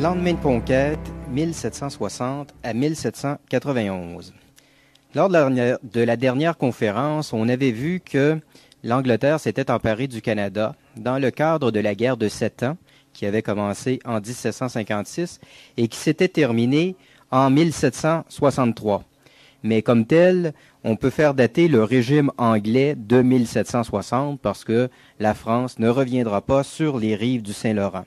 Lendemain de conquête, 1760 à 1791. Lors de la dernière conférence, on avait vu que l'Angleterre s'était emparée du Canada dans le cadre de la guerre de 7 ans qui avait commencé en 1756 et qui s'était terminée en 1763. Mais comme tel, on peut faire dater le régime anglais de 1760 parce que la France ne reviendra pas sur les rives du Saint-Laurent.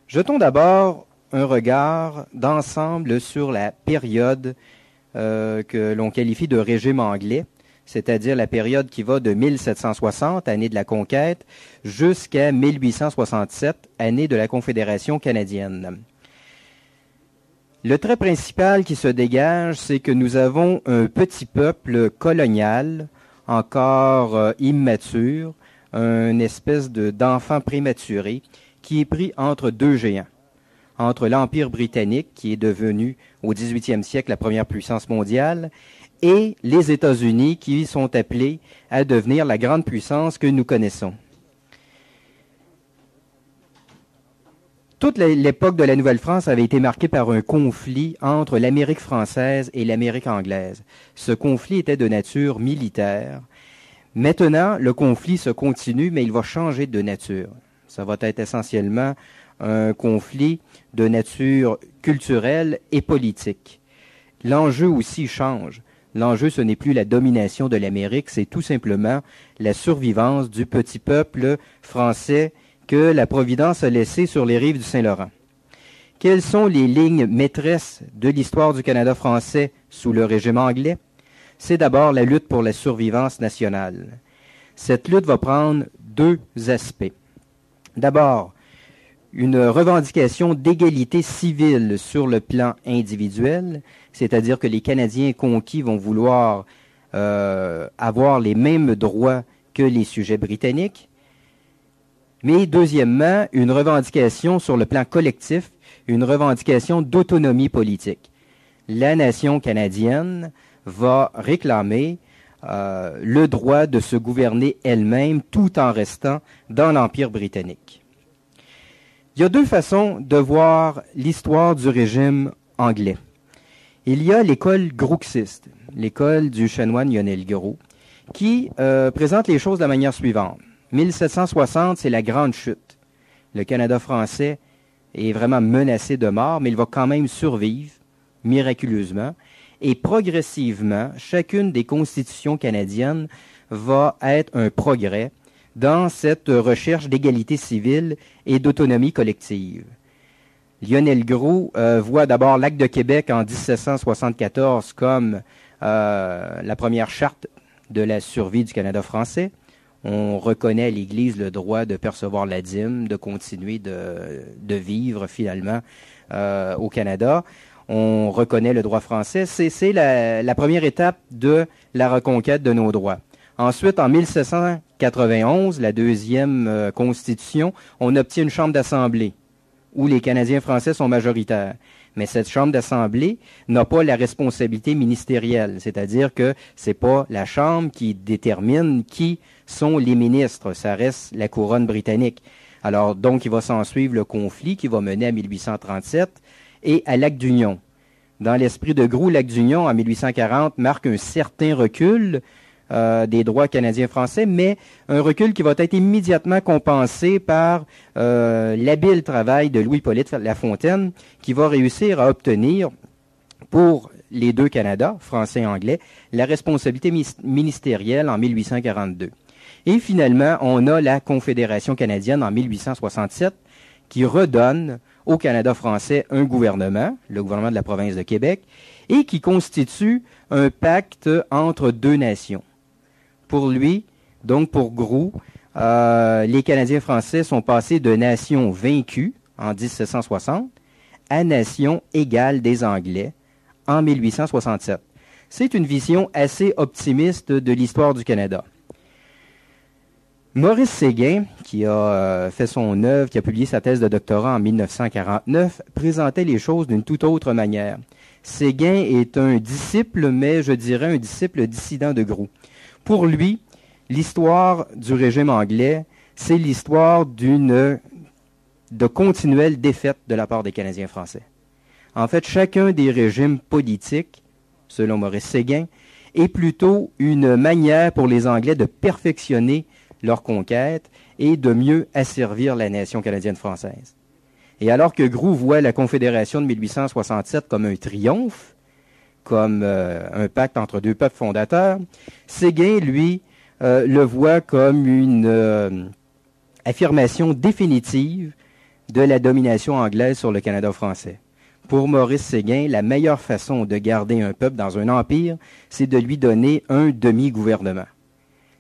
Jetons d'abord un regard d'ensemble sur la période que l'on qualifie de régime anglais, c'est-à-dire la période qui va de 1760, année de la conquête, jusqu'à 1867, année de la Confédération canadienne. Le trait principal qui se dégage, c'est que nous avons un petit peuple colonial, encore immature, une espèce d'enfant prématuré, qui est pris entre deux géants, entre l'Empire britannique, qui est devenu au 18e siècle la première puissance mondiale, et les États-Unis, qui sont appelés à devenir la grande puissance que nous connaissons. Toute l'époque de la Nouvelle-France avait été marquée par un conflit entre l'Amérique française et l'Amérique anglaise. Ce conflit était de nature militaire. Maintenant, le conflit se continue, mais il va changer de nature. Ça va être essentiellement un conflit de nature culturelle et politique. L'enjeu aussi change. L'enjeu, ce n'est plus la domination de l'Amérique, c'est tout simplement la survivance du petit peuple français que la Providence a laissé sur les rives du Saint-Laurent. Quelles sont les lignes maîtresses de l'histoire du Canada français sous le régime anglais? C'est d'abord la lutte pour la survivance nationale. Cette lutte va prendre deux aspects. D'abord, une revendication d'égalité civile sur le plan individuel, c'est-à-dire que les Canadiens conquis vont vouloir avoir les mêmes droits que les sujets britanniques. Mais deuxièmement, une revendication sur le plan collectif, une revendication d'autonomie politique. La nation canadienne va réclamer le droit de se gouverner elle-même tout en restant dans l'Empire britannique. Il y a deux façons de voir l'histoire du régime anglais. Il y a l'école grouxiste, l'école du chanoine Lionel Groulx, qui présente les choses de la manière suivante. 1760, c'est la grande chute. Le Canada français est vraiment menacé de mort, mais il va quand même survivre, miraculeusement. Et progressivement, chacune des constitutions canadiennes va être un progrès dans cette recherche d'égalité civile et d'autonomie collective. Lionel Groulx voit d'abord l'Acte de Québec en 1774 comme la première charte de la survie du Canada français. On reconnaît à l'Église le droit de percevoir la dîme, de continuer de vivre finalement au Canada. On reconnaît le droit français. C'est la première étape de la reconquête de nos droits. Ensuite, en 1791, la deuxième constitution, on obtient une chambre d'assemblée où les Canadiens français sont majoritaires. Mais cette chambre d'assemblée n'a pas la responsabilité ministérielle, c'est-à-dire que c'est pas la chambre qui détermine qui sont les ministres, ça reste la couronne britannique. Alors donc il va s'en suivre le conflit qui va mener à 1837 et à l'Acte d'Union. Dans l'esprit de Groulx, l'Acte d'Union en 1840 marque un certain recul des droits canadiens-français, mais un recul qui va être immédiatement compensé par l'habile travail de Louis-Hippolyte Lafontaine, qui va réussir à obtenir pour les deux Canada, français et anglais, la responsabilité ministérielle en 1842. Et finalement, on a la Confédération canadienne en 1867 qui redonne au Canada français un gouvernement, le gouvernement de la province de Québec, et qui constitue un pacte entre deux nations. Pour lui, donc pour Groulx, les Canadiens français sont passés de nation vaincue en 1760 à nation égale des Anglais en 1867. C'est une vision assez optimiste de l'histoire du Canada. Maurice Séguin, qui a fait son œuvre, qui a publié sa thèse de doctorat en 1949, présentait les choses d'une toute autre manière. Séguin est un disciple, mais je dirais un disciple dissident de Groulx. Pour lui, l'histoire du régime anglais, c'est l'histoire d'une de continuelles défaites de la part des Canadiens français. En fait, chacun des régimes politiques, selon Maurice Séguin, est plutôt une manière pour les Anglais de perfectionner leur conquête et de mieux asservir la nation canadienne-française. Et alors que Groulx voit la Confédération de 1867 comme un triomphe, comme un pacte entre deux peuples fondateurs, Séguin, lui, le voit comme une affirmation définitive de la domination anglaise sur le Canada français. Pour Maurice Séguin, la meilleure façon de garder un peuple dans un empire, c'est de lui donner un demi-gouvernement.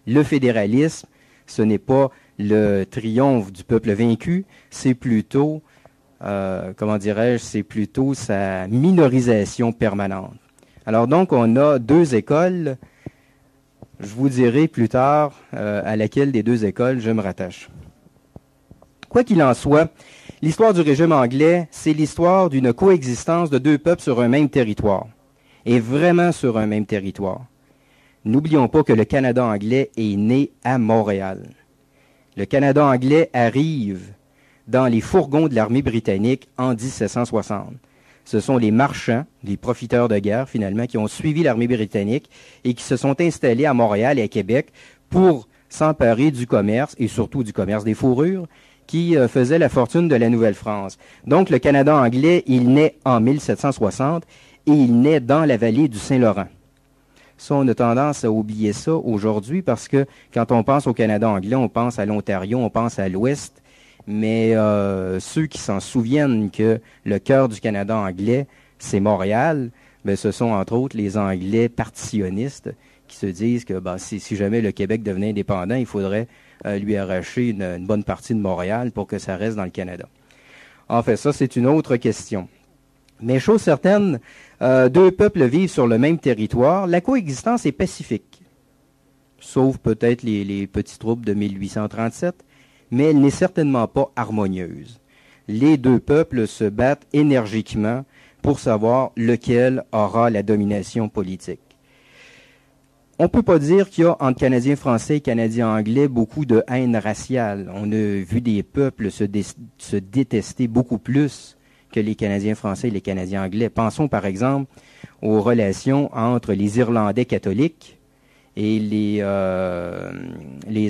Le fédéralisme, ce n'est pas le triomphe du peuple vaincu, c'est plutôt, c'est plutôt sa minorisation permanente. Alors donc, on a deux écoles. Je vous dirai plus tard à laquelle des deux écoles je me rattache. Quoi qu'il en soit, l'histoire du régime anglais, c'est l'histoire d'une coexistence de deux peuples sur un même territoire, et vraiment sur un même territoire. N'oublions pas que le Canada anglais est né à Montréal. Le Canada anglais arrive dans les fourgons de l'armée britannique en 1760. Ce sont les marchands, les profiteurs de guerre finalement, qui ont suivi l'armée britannique et qui se sont installés à Montréal et à Québec pour s'emparer du commerce et surtout du commerce des fourrures qui faisait la fortune de la Nouvelle-France. Donc le Canada anglais, il naît en 1760 et il naît dans la vallée du Saint-Laurent. Ça, on a tendance à oublier ça aujourd'hui parce que quand on pense au Canada anglais, on pense à l'Ontario, on pense à l'Ouest. Mais ceux qui s'en souviennent que le cœur du Canada anglais, c'est Montréal, ben, ce sont entre autres les Anglais partitionnistes qui se disent que si jamais le Québec devenait indépendant, il faudrait lui arracher une bonne partie de Montréal pour que ça reste dans le Canada. En fait, ça, c'est une autre question. Mais chose certaine, deux peuples vivent sur le même territoire. La coexistence est pacifique, sauf peut-être les petits troubles de 1837. Mais elle n'est certainement pas harmonieuse. Les deux peuples se battent énergiquement pour savoir lequel aura la domination politique. On ne peut pas dire qu'il y a entre Canadiens français et Canadiens anglais beaucoup de haine raciale. On a vu des peuples se détester beaucoup plus que les Canadiens français et les Canadiens anglais. Pensons par exemple aux relations entre les Irlandais catholiques et les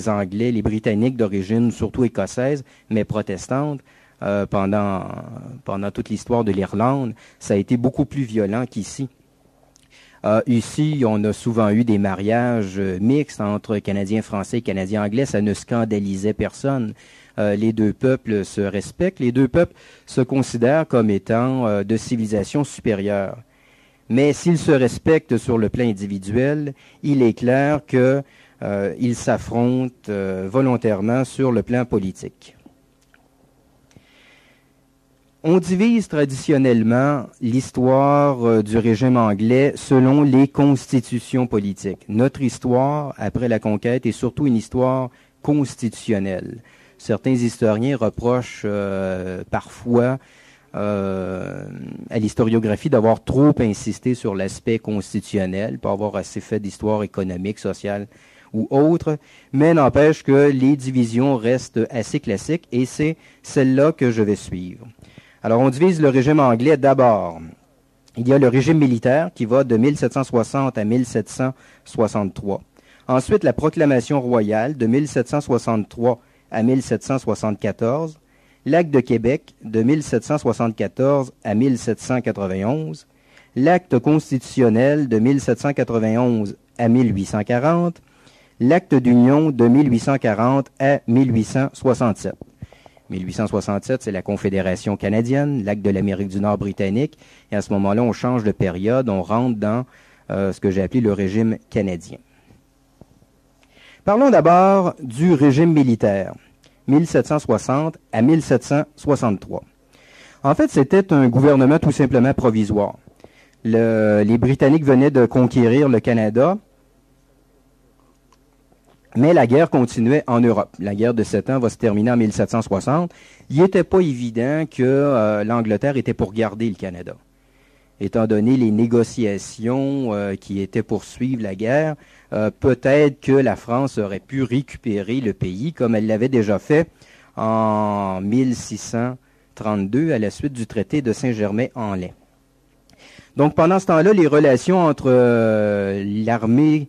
Anglais, les Britanniques d'origine surtout écossaise, mais protestante, pendant toute l'histoire de l'Irlande, ça a été beaucoup plus violent qu'ici. Ici, on a souvent eu des mariages mixtes entre Canadiens français et Canadiens anglais, ça ne scandalisait personne. Les deux peuples se respectent, les deux peuples se considèrent comme étant de civilisation supérieure. Mais s'ils se respectent sur le plan individuel, il est clair qu'ils s'affrontent volontairement sur le plan politique. On divise traditionnellement l'histoire du régime anglais selon les constitutions politiques. Notre histoire, après la conquête, est surtout une histoire constitutionnelle. Certains historiens reprochent parfois à l'historiographie d'avoir trop insisté sur l'aspect constitutionnel, pas avoir assez fait d'histoire économique, sociale ou autre, mais n'empêche que les divisions restent assez classiques et c'est celle-là que je vais suivre. Alors on divise le régime anglais d'abord. Il y a le régime militaire qui va de 1760 à 1763. Ensuite, la proclamation royale de 1763 à 1774. L'acte de Québec de 1774 à 1791, l'acte constitutionnel de 1791 à 1840, l'acte d'union de 1840 à 1867. 1867, c'est la Confédération canadienne, l'acte de l'Amérique du Nord britannique, et à ce moment-là, on change de période, on rentre dans ce que j'ai appelé le régime canadien. Parlons d'abord du régime militaire. 1760 à 1763. En fait, c'était un gouvernement tout simplement provisoire. Les Britanniques venaient de conquérir le Canada, mais la guerre continuait en Europe. La guerre de 7 ans va se terminer en 1760. Il n'était pas évident que l'Angleterre était pour garder le Canada. Étant donné les négociations qui étaient pour suivre la guerre, peut-être que la France aurait pu récupérer le pays comme elle l'avait déjà fait en 1632 à la suite du traité de Saint-Germain-en-Laye. Donc pendant ce temps-là, les relations entre l'armée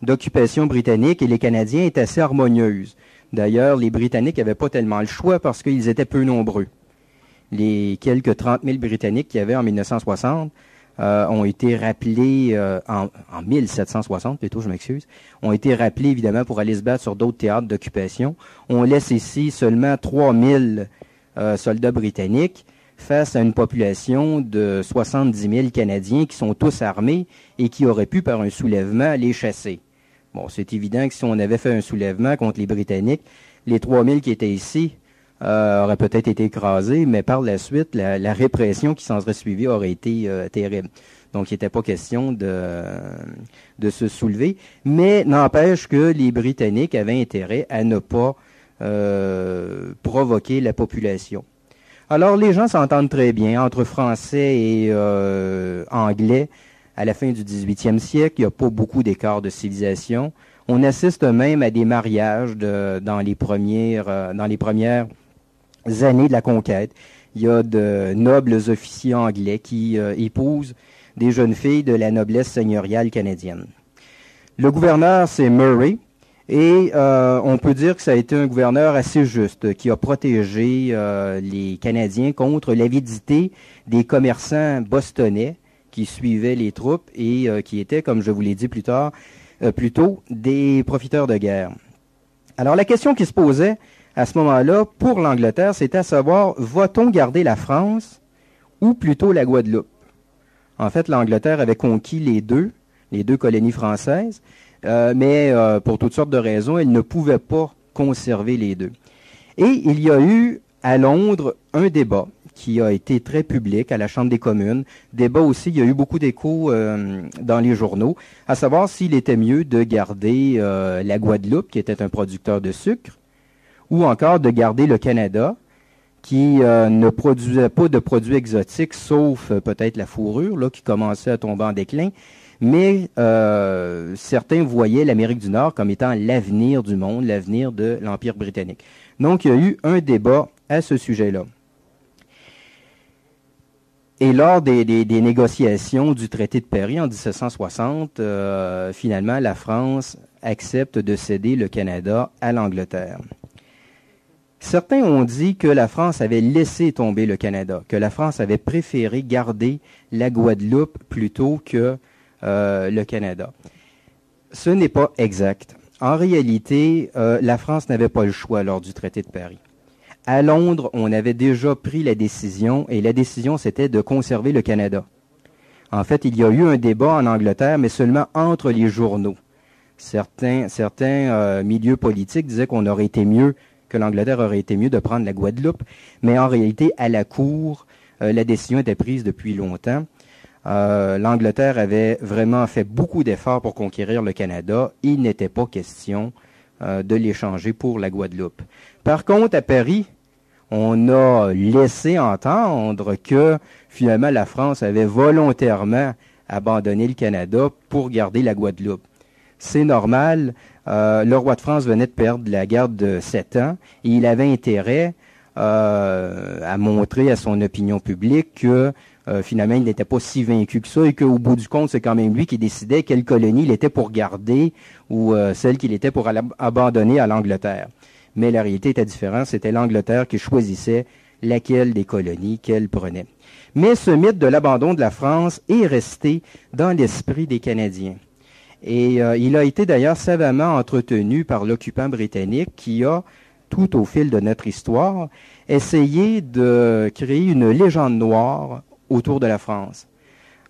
d'occupation britannique et les Canadiens étaient assez harmonieuses. D'ailleurs, les Britanniques n'avaient pas tellement le choix parce qu'ils étaient peu nombreux. Les quelques 30 000 Britanniques qu'il y avait en 1960 ont été rappelés, en 1760 plutôt, je m'excuse, ont été rappelés évidemment pour aller se battre sur d'autres théâtres d'occupation. On laisse ici seulement 3 000 soldats britanniques face à une population de 70 000 Canadiens qui sont tous armés et qui auraient pu, par un soulèvement, les chasser. Bon, c'est évident que si on avait fait un soulèvement contre les Britanniques, les 3 000 qui étaient ici auraient peut-être été écrasés, mais par la suite, la répression qui s'en serait suivie aurait été terrible. Donc, il n'était pas question de se soulever. Mais n'empêche que les Britanniques avaient intérêt à ne pas provoquer la population. Alors, les gens s'entendent très bien entre Français et Anglais. À la fin du 18e siècle, il n'y a pas beaucoup d'écart de civilisation. On assiste même à des mariages dans les premières années de la conquête. Il y a de nobles officiers anglais qui épousent des jeunes filles de la noblesse seigneuriale canadienne. Le gouverneur, c'est Murray. Et on peut dire que ça a été un gouverneur assez juste, qui a protégé les Canadiens contre l'avidité des commerçants bostonnais qui suivaient les troupes et qui étaient, comme je vous l'ai dit plus tard, plutôt des profiteurs de guerre. Alors la question qui se posait à ce moment-là pour l'Angleterre, c'était à savoir, va-t-on garder la France ou plutôt la Guadeloupe? En fait, l'Angleterre avait conquis les deux colonies françaises. Mais pour toutes sortes de raisons, elle ne pouvait pas conserver les deux. Et il y a eu à Londres un débat qui a été très public à la Chambre des communes. Débat aussi, il y a eu beaucoup d'échos dans les journaux, à savoir s'il était mieux de garder la Guadeloupe, qui était un producteur de sucre, ou encore de garder le Canada, qui ne produisait pas de produits exotiques, sauf peut-être la fourrure, là, qui commençait à tomber en déclin. Mais certains voyaient l'Amérique du Nord comme étant l'avenir du monde, l'avenir de l'Empire britannique. Donc, il y a eu un débat à ce sujet-là. Et lors des négociations du traité de Paris en 1760, finalement, la France accepte de céder le Canada à l'Angleterre. Certains ont dit que la France avait laissé tomber le Canada, que la France avait préféré garder la Guadeloupe plutôt que le Canada. Ce n'est pas exact. En réalité, la France n'avait pas le choix lors du traité de Paris. À Londres, on avait déjà pris la décision, et la décision, c'était de conserver le Canada. En fait, il y a eu un débat en Angleterre, mais seulement entre les journaux. Certains milieux politiques disaient qu'on aurait été mieux, que l'Angleterre aurait été mieux de prendre la Guadeloupe, mais en réalité, à la Cour, la décision était prise depuis longtemps. L'Angleterre avait vraiment fait beaucoup d'efforts pour conquérir le Canada. Il n'était pas question de l'échanger pour la Guadeloupe. Par contre, à Paris, on a laissé entendre que finalement la France avait volontairement abandonné le Canada pour garder la Guadeloupe. C'est normal. Le roi de France venait de perdre la guerre de 7 ans et il avait intérêt à montrer à son opinion publique que finalement, il n'était pas si vaincu que ça et qu'au bout du compte, c'est quand même lui qui décidait quelle colonie il était pour garder ou celle qu'il était pour abandonner à l'Angleterre. Mais la réalité était différente. C'était l'Angleterre qui choisissait laquelle des colonies qu'elle prenait. Mais ce mythe de l'abandon de la France est resté dans l'esprit des Canadiens. Et il a été d'ailleurs savamment entretenu par l'occupant britannique qui a, tout au fil de notre histoire, essayé de créer une légende noire autour de la France.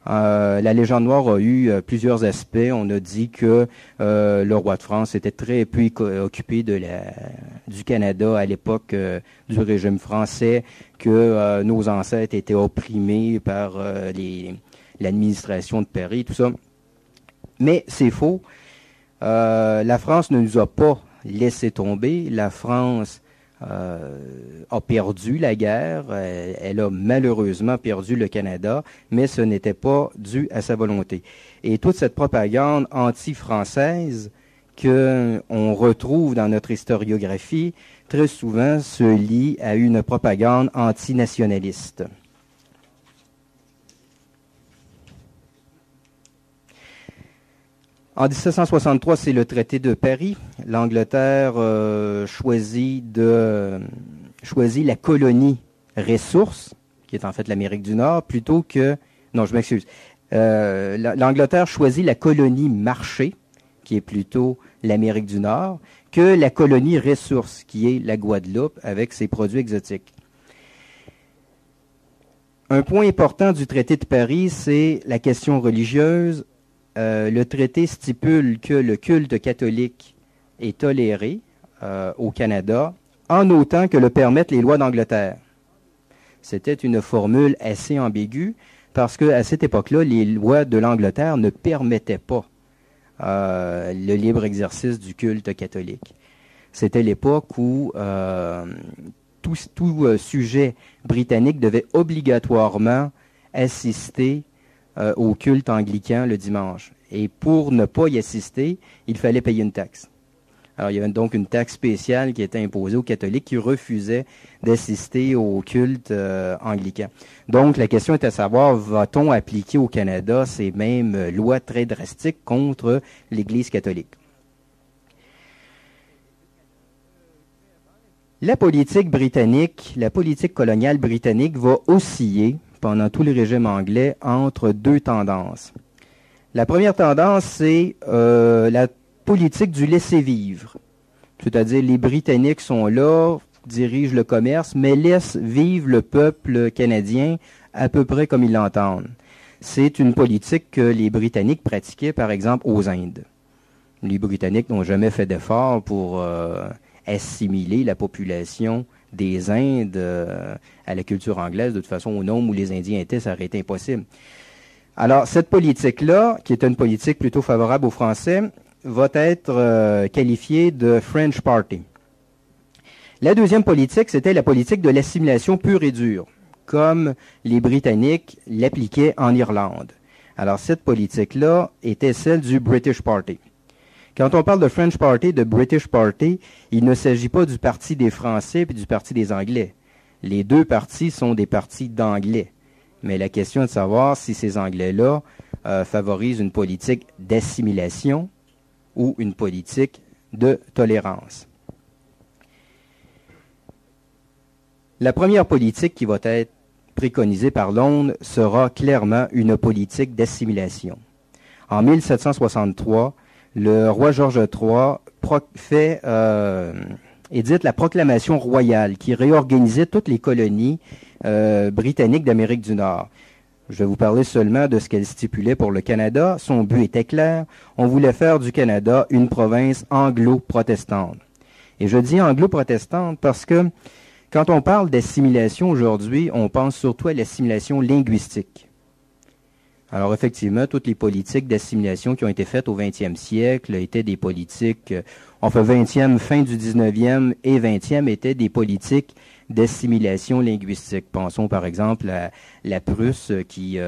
La légende noire a eu plusieurs aspects. On a dit que le roi de France était très peu occupé du Canada à l'époque du régime français, que nos ancêtres étaient opprimés par l'administration de Paris, tout ça. Mais c'est faux. La France ne nous a pas laissé tomber. La France a perdu la guerre, elle a malheureusement perdu le Canada, mais ce n'était pas dû à sa volonté. Et toute cette propagande anti-française qu'on retrouve dans notre historiographie très souvent se lie à une propagande antinationaliste. En 1763, c'est le traité de Paris. L'Angleterre choisit la colonie ressource, qui est en fait l'Amérique du Nord, plutôt que... Non, je m'excuse. L'Angleterre choisit la colonie marché, qui est plutôt l'Amérique du Nord, que la colonie ressource, qui est la Guadeloupe, avec ses produits exotiques. Un point important du traité de Paris, c'est la question religieuse. Le traité stipule que le culte catholique est toléré au Canada, en autant que le permettent les lois d'Angleterre. C'était une formule assez ambiguë, parce qu'à cette époque-là, les lois de l'Angleterre ne permettaient pas le libre exercice du culte catholique. C'était l'époque où tout sujet britannique devait obligatoirement assister au culte anglican le dimanche. Et pour ne pas y assister, il fallait payer une taxe. Alors, il y avait donc une taxe spéciale qui était imposée aux catholiques qui refusaient d'assister au culte anglican. Donc, la question est à savoir, va-t-on appliquer au Canada ces mêmes lois très drastiques contre l'Église catholique? La politique britannique, la politique coloniale britannique va osciller pendant tout le régime anglais entre deux tendances. La première tendance, c'est la politique du laisser-vivre. C'est-à-dire, les Britanniques sont là, dirigent le commerce, mais laissent vivre le peuple canadien à peu près comme ils l'entendent. C'est une politique que les Britanniques pratiquaient, par exemple, aux Indes. Les Britanniques n'ont jamais fait d'effort pour assimiler la population des Indes à la culture anglaise. De toute façon, au nombre où les Indiens étaient, ça aurait été impossible. Alors, cette politique-là, qui est une politique plutôt favorable aux Français, va être qualifiée de French Party. La deuxième politique, c'était la politique de l'assimilation pure et dure, comme les Britanniques l'appliquaient en Irlande. Alors, cette politique-là était celle du British Party. Quand on parle de French Party, de British Party, il ne s'agit pas du parti des Français et du parti des Anglais. Les deux partis sont des partis d'Anglais. Mais la question est de savoir si ces Anglais-là favorisent une politique d'assimilation ou une politique de tolérance. La première politique qui va être préconisée par Londres sera clairement une politique d'assimilation. En 1763, le roi George III édite la proclamation royale qui réorganisait toutes les colonies britanniques d'Amérique du Nord. Je vais vous parler seulement de ce qu'elle stipulait pour le Canada. Son but était clair. On voulait faire du Canada une province anglo-protestante. Et je dis anglo-protestante parce que quand on parle d'assimilation aujourd'hui, on pense surtout à l'assimilation linguistique. Alors effectivement, toutes les politiques d'assimilation qui ont été faites au 20e siècle étaient des politiques, enfin 20e, fin du 19e et 20e étaient des politiques d'assimilation linguistique. Pensons par exemple à la Prusse qui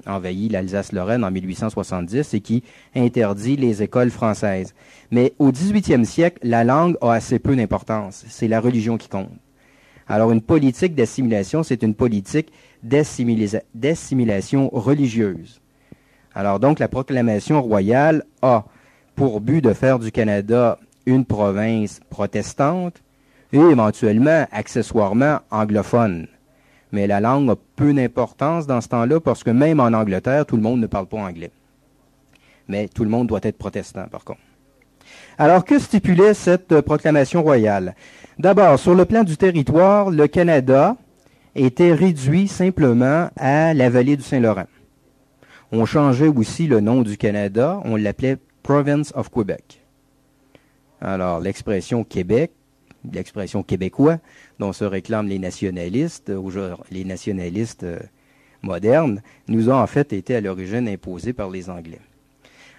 envahit l'Alsace-Lorraine en 1870 et qui interdit les écoles françaises. Mais au 18e siècle, la langue a assez peu d'importance. C'est la religion qui compte. Alors une politique d'assimilation, c'est une politique d'assimilation religieuse. Alors donc la proclamation royale a pour but de faire du Canada une province protestante et éventuellement, accessoirement, anglophone. Mais la langue a peu d'importance dans ce temps-là parce que même en Angleterre, tout le monde ne parle pas anglais. Mais tout le monde doit être protestant, par contre. Alors, que stipulait cette proclamation royale? D'abord, sur le plan du territoire, le Canada était réduit simplement à la vallée du Saint-Laurent. On changeait aussi le nom du Canada, on l'appelait Province of Quebec. Alors, l'expression Québec, l'expression québécois, dont se réclament les nationalistes modernes, nous a en fait été à l'origine imposée par les Anglais.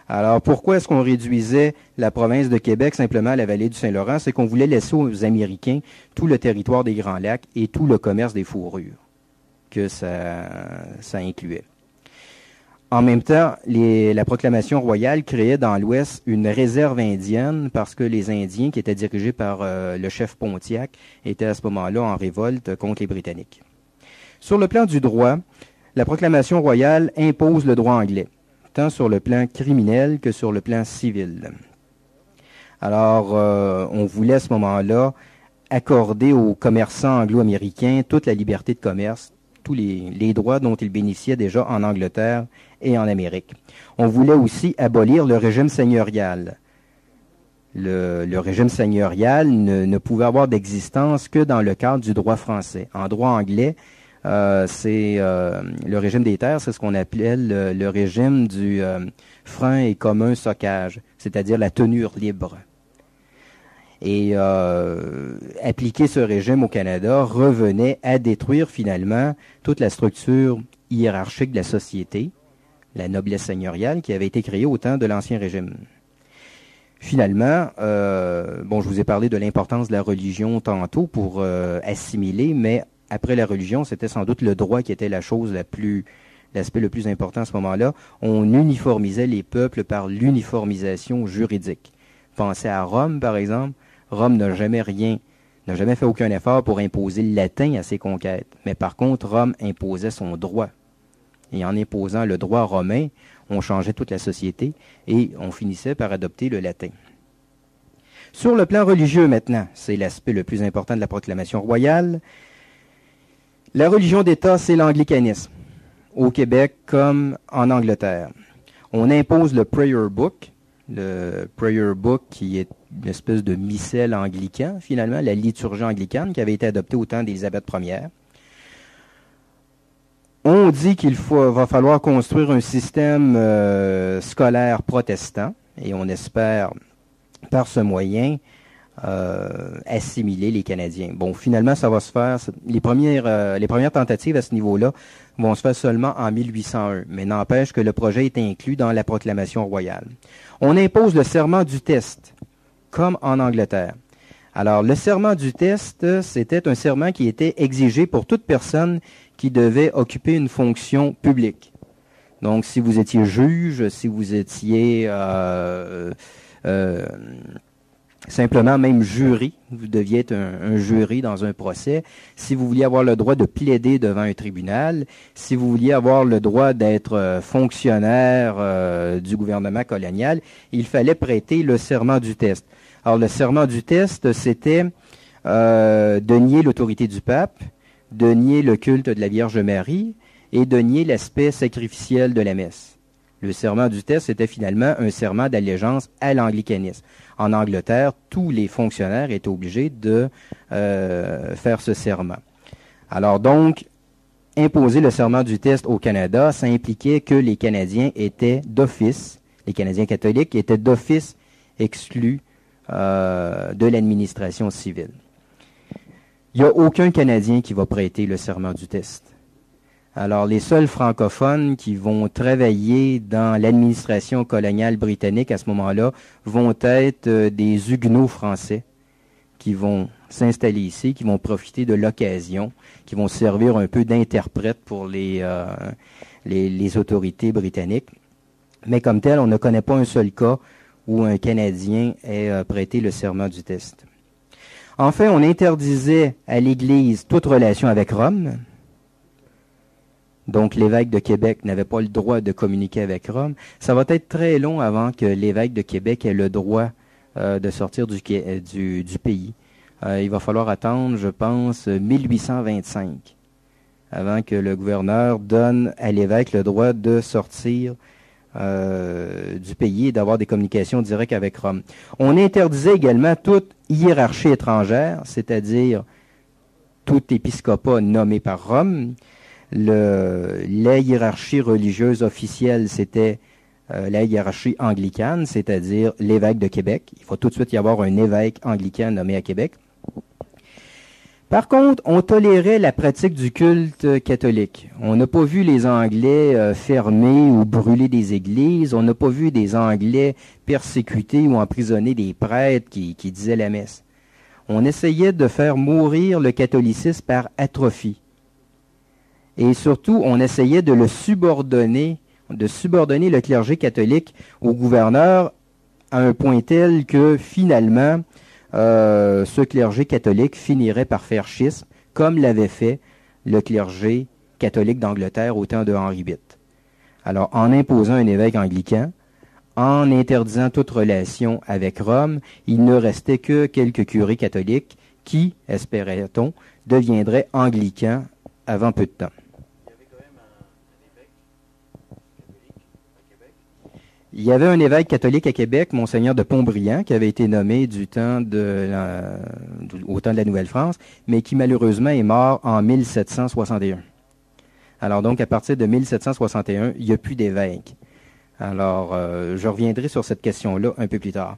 Alors, pourquoi est-ce qu'on réduisait la province de Québec simplement à la vallée du Saint-Laurent? C'est qu'on voulait laisser aux Américains tout le territoire des Grands Lacs et tout le commerce des fourrures que ça incluait. En même temps, la proclamation royale créait dans l'Ouest une réserve indienne parce que les Indiens, qui étaient dirigés par le chef Pontiac, étaient à ce moment-là en révolte contre les Britanniques. Sur le plan du droit, la proclamation royale impose le droit anglais, tant sur le plan criminel que sur le plan civil. Alors, on voulait à ce moment-là accorder aux commerçants anglo-américains toute la liberté de commerce, tous les droits dont ils bénéficiaient déjà en Angleterre et en Amérique. On voulait aussi abolir le régime seigneurial. Le régime seigneurial ne pouvait avoir d'existence que dans le cadre du droit français. En droit anglais, c'est le régime des terres, c'est ce qu'on appelait le régime du franc et commun stockage, c'est-à-dire la tenure libre. Et appliquer ce régime au Canada revenait à détruire finalement toute la structure hiérarchique de la société, la noblesse seigneuriale qui avait été créée au temps de l'Ancien Régime. Finalement, je vous ai parlé de l'importance de la religion tantôt pour assimiler, mais après la religion, c'était sans doute le droit qui était l'aspect le plus important à ce moment-là. On uniformisait les peuples par l'uniformisation juridique. Pensez à Rome, par exemple. Rome n'a jamais fait aucun effort pour imposer le latin à ses conquêtes. Mais par contre, Rome imposait son droit. Et en imposant le droit romain, on changeait toute la société et on finissait par adopter le latin. Sur le plan religieux maintenant, c'est l'aspect le plus important de la proclamation royale. La religion d'État, c'est l'anglicanisme, au Québec comme en Angleterre. On impose le Prayer Book, qui est une espèce de missel anglican, finalement, la liturgie anglicane qui avait été adoptée au temps d'Élisabeth Ier. On dit va falloir construire un système scolaire protestant, et on espère, par ce moyen, assimiler les Canadiens. Bon, finalement, ça va se faire. Les premières tentatives à ce niveau-là vont se faire seulement en 1801, mais n'empêche que le projet est inclus dans la proclamation royale. On impose le serment du test, comme en Angleterre. Alors, le serment du test, c'était un serment qui était exigé pour toute personne qui devait occuper une fonction publique. Donc, si vous étiez juge, si vous étiez simplement même jury, vous deviez être un jury dans un procès. Si vous vouliez avoir le droit de plaider devant un tribunal, si vous vouliez avoir le droit d'être fonctionnaire du gouvernement colonial, il fallait prêter le serment du test. Alors, le serment du test, c'était de nier l'autorité du pape, de nier le culte de la Vierge Marie et de nier l'aspect sacrificiel de la messe. Le serment du test, c'était finalement un serment d'allégeance à l'anglicanisme. En Angleterre, tous les fonctionnaires étaient obligés de faire ce serment. Alors donc, imposer le serment du test au Canada, ça impliquait que les Canadiens étaient d'office, les Canadiens catholiques étaient d'office exclus de l'administration civile. Il n'y a aucun Canadien qui va prêter le serment du test. Alors, les seuls francophones qui vont travailler dans l'administration coloniale britannique à ce moment-là vont être des Huguenots français qui vont s'installer ici, qui vont profiter de l'occasion, qui vont servir un peu d'interprète pour les autorités britanniques. Mais comme tel, on ne connaît pas un seul cas où un Canadien ait prêté le serment du test. Enfin, on interdisait à l'Église toute relation avec Rome. Donc, l'évêque de Québec n'avait pas le droit de communiquer avec Rome. Ça va être très long avant que l'évêque de Québec ait le droit de sortir du pays. Il va falloir attendre, je pense, 1825, avant que le gouverneur donne à l'évêque le droit de sortir du pays et d'avoir des communications directes avec Rome. On interdisait également toute hiérarchie étrangère, c'est-à-dire tout épiscopat nommé par Rome. La hiérarchie religieuse officielle, c'était la hiérarchie anglicane, c'est-à-dire l'évêque de Québec. Il faut tout de suite y avoir un évêque anglican nommé à Québec. Par contre, on tolérait la pratique du culte catholique. On n'a pas vu les Anglais fermer ou brûler des églises. On n'a pas vu des Anglais persécuter ou emprisonner des prêtres qui disaient la messe. On essayait de faire mourir le catholicisme par atrophie. Et surtout, on essayait de le subordonner de subordonner le clergé catholique au gouverneur à un point tel que finalement, ce clergé catholique finirait par faire schisme, comme l'avait fait le clergé catholique d'Angleterre au temps de Henri VIII. Alors, en imposant un évêque anglican, en interdisant toute relation avec Rome, il ne restait que quelques curés catholiques qui, espérait-on, deviendraient anglicans avant peu de temps. Il y avait un évêque catholique à Québec, Monseigneur de Pontbriand, qui avait été nommé au temps de la Nouvelle-France, mais qui malheureusement est mort en 1761. Alors donc, à partir de 1761, il n'y a plus d'évêque. Alors, je reviendrai sur cette question-là un peu plus tard.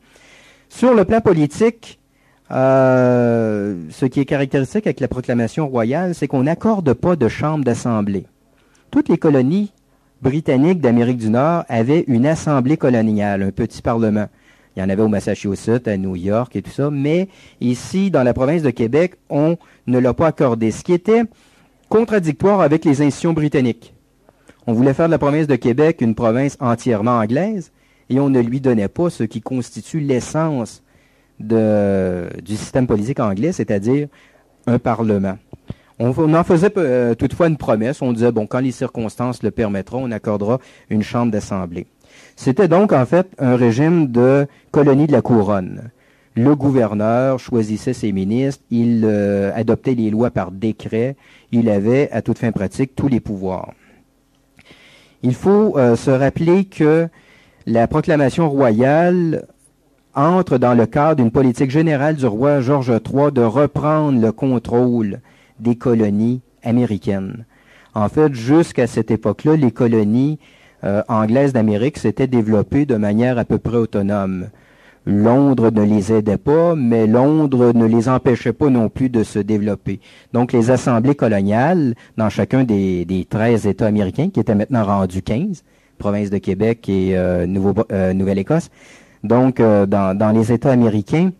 Sur le plan politique, ce qui est caractéristique avec la proclamation royale, c'est qu'on n'accorde pas de chambre d'assemblée. Toutes les colonies britanniques d'Amérique du Nord avaient une assemblée coloniale, un petit parlement. Il y en avait au Massachusetts, à New York et tout ça, mais ici, dans la province de Québec, on ne l'a pas accordé, ce qui était contradictoire avec les institutions britanniques. On voulait faire de la province de Québec une province entièrement anglaise, et on ne lui donnait pas ce qui constitue l'essence du système politique anglais, c'est-à-dire un parlement. On en faisait toutefois une promesse. On disait, bon, quand les circonstances le permettront, on accordera une chambre d'assemblée. C'était donc, en fait, un régime de colonie de la couronne. Le gouverneur choisissait ses ministres, il adoptait les lois par décret, il avait, à toute fin pratique, tous les pouvoirs. Il faut se rappeler que la proclamation royale entre dans le cadre d'une politique générale du roi George III de reprendre le contrôle des colonies américaines. En fait, jusqu'à cette époque-là, les colonies anglaises d'Amérique s'étaient développées de manière à peu près autonome. Londres ne les aidait pas, mais Londres ne les empêchait pas non plus de se développer. Donc, les assemblées coloniales, dans chacun des 13 États américains, qui étaient maintenant rendus 15, province de Québec et Nouvelle-Écosse, donc dans les États américains,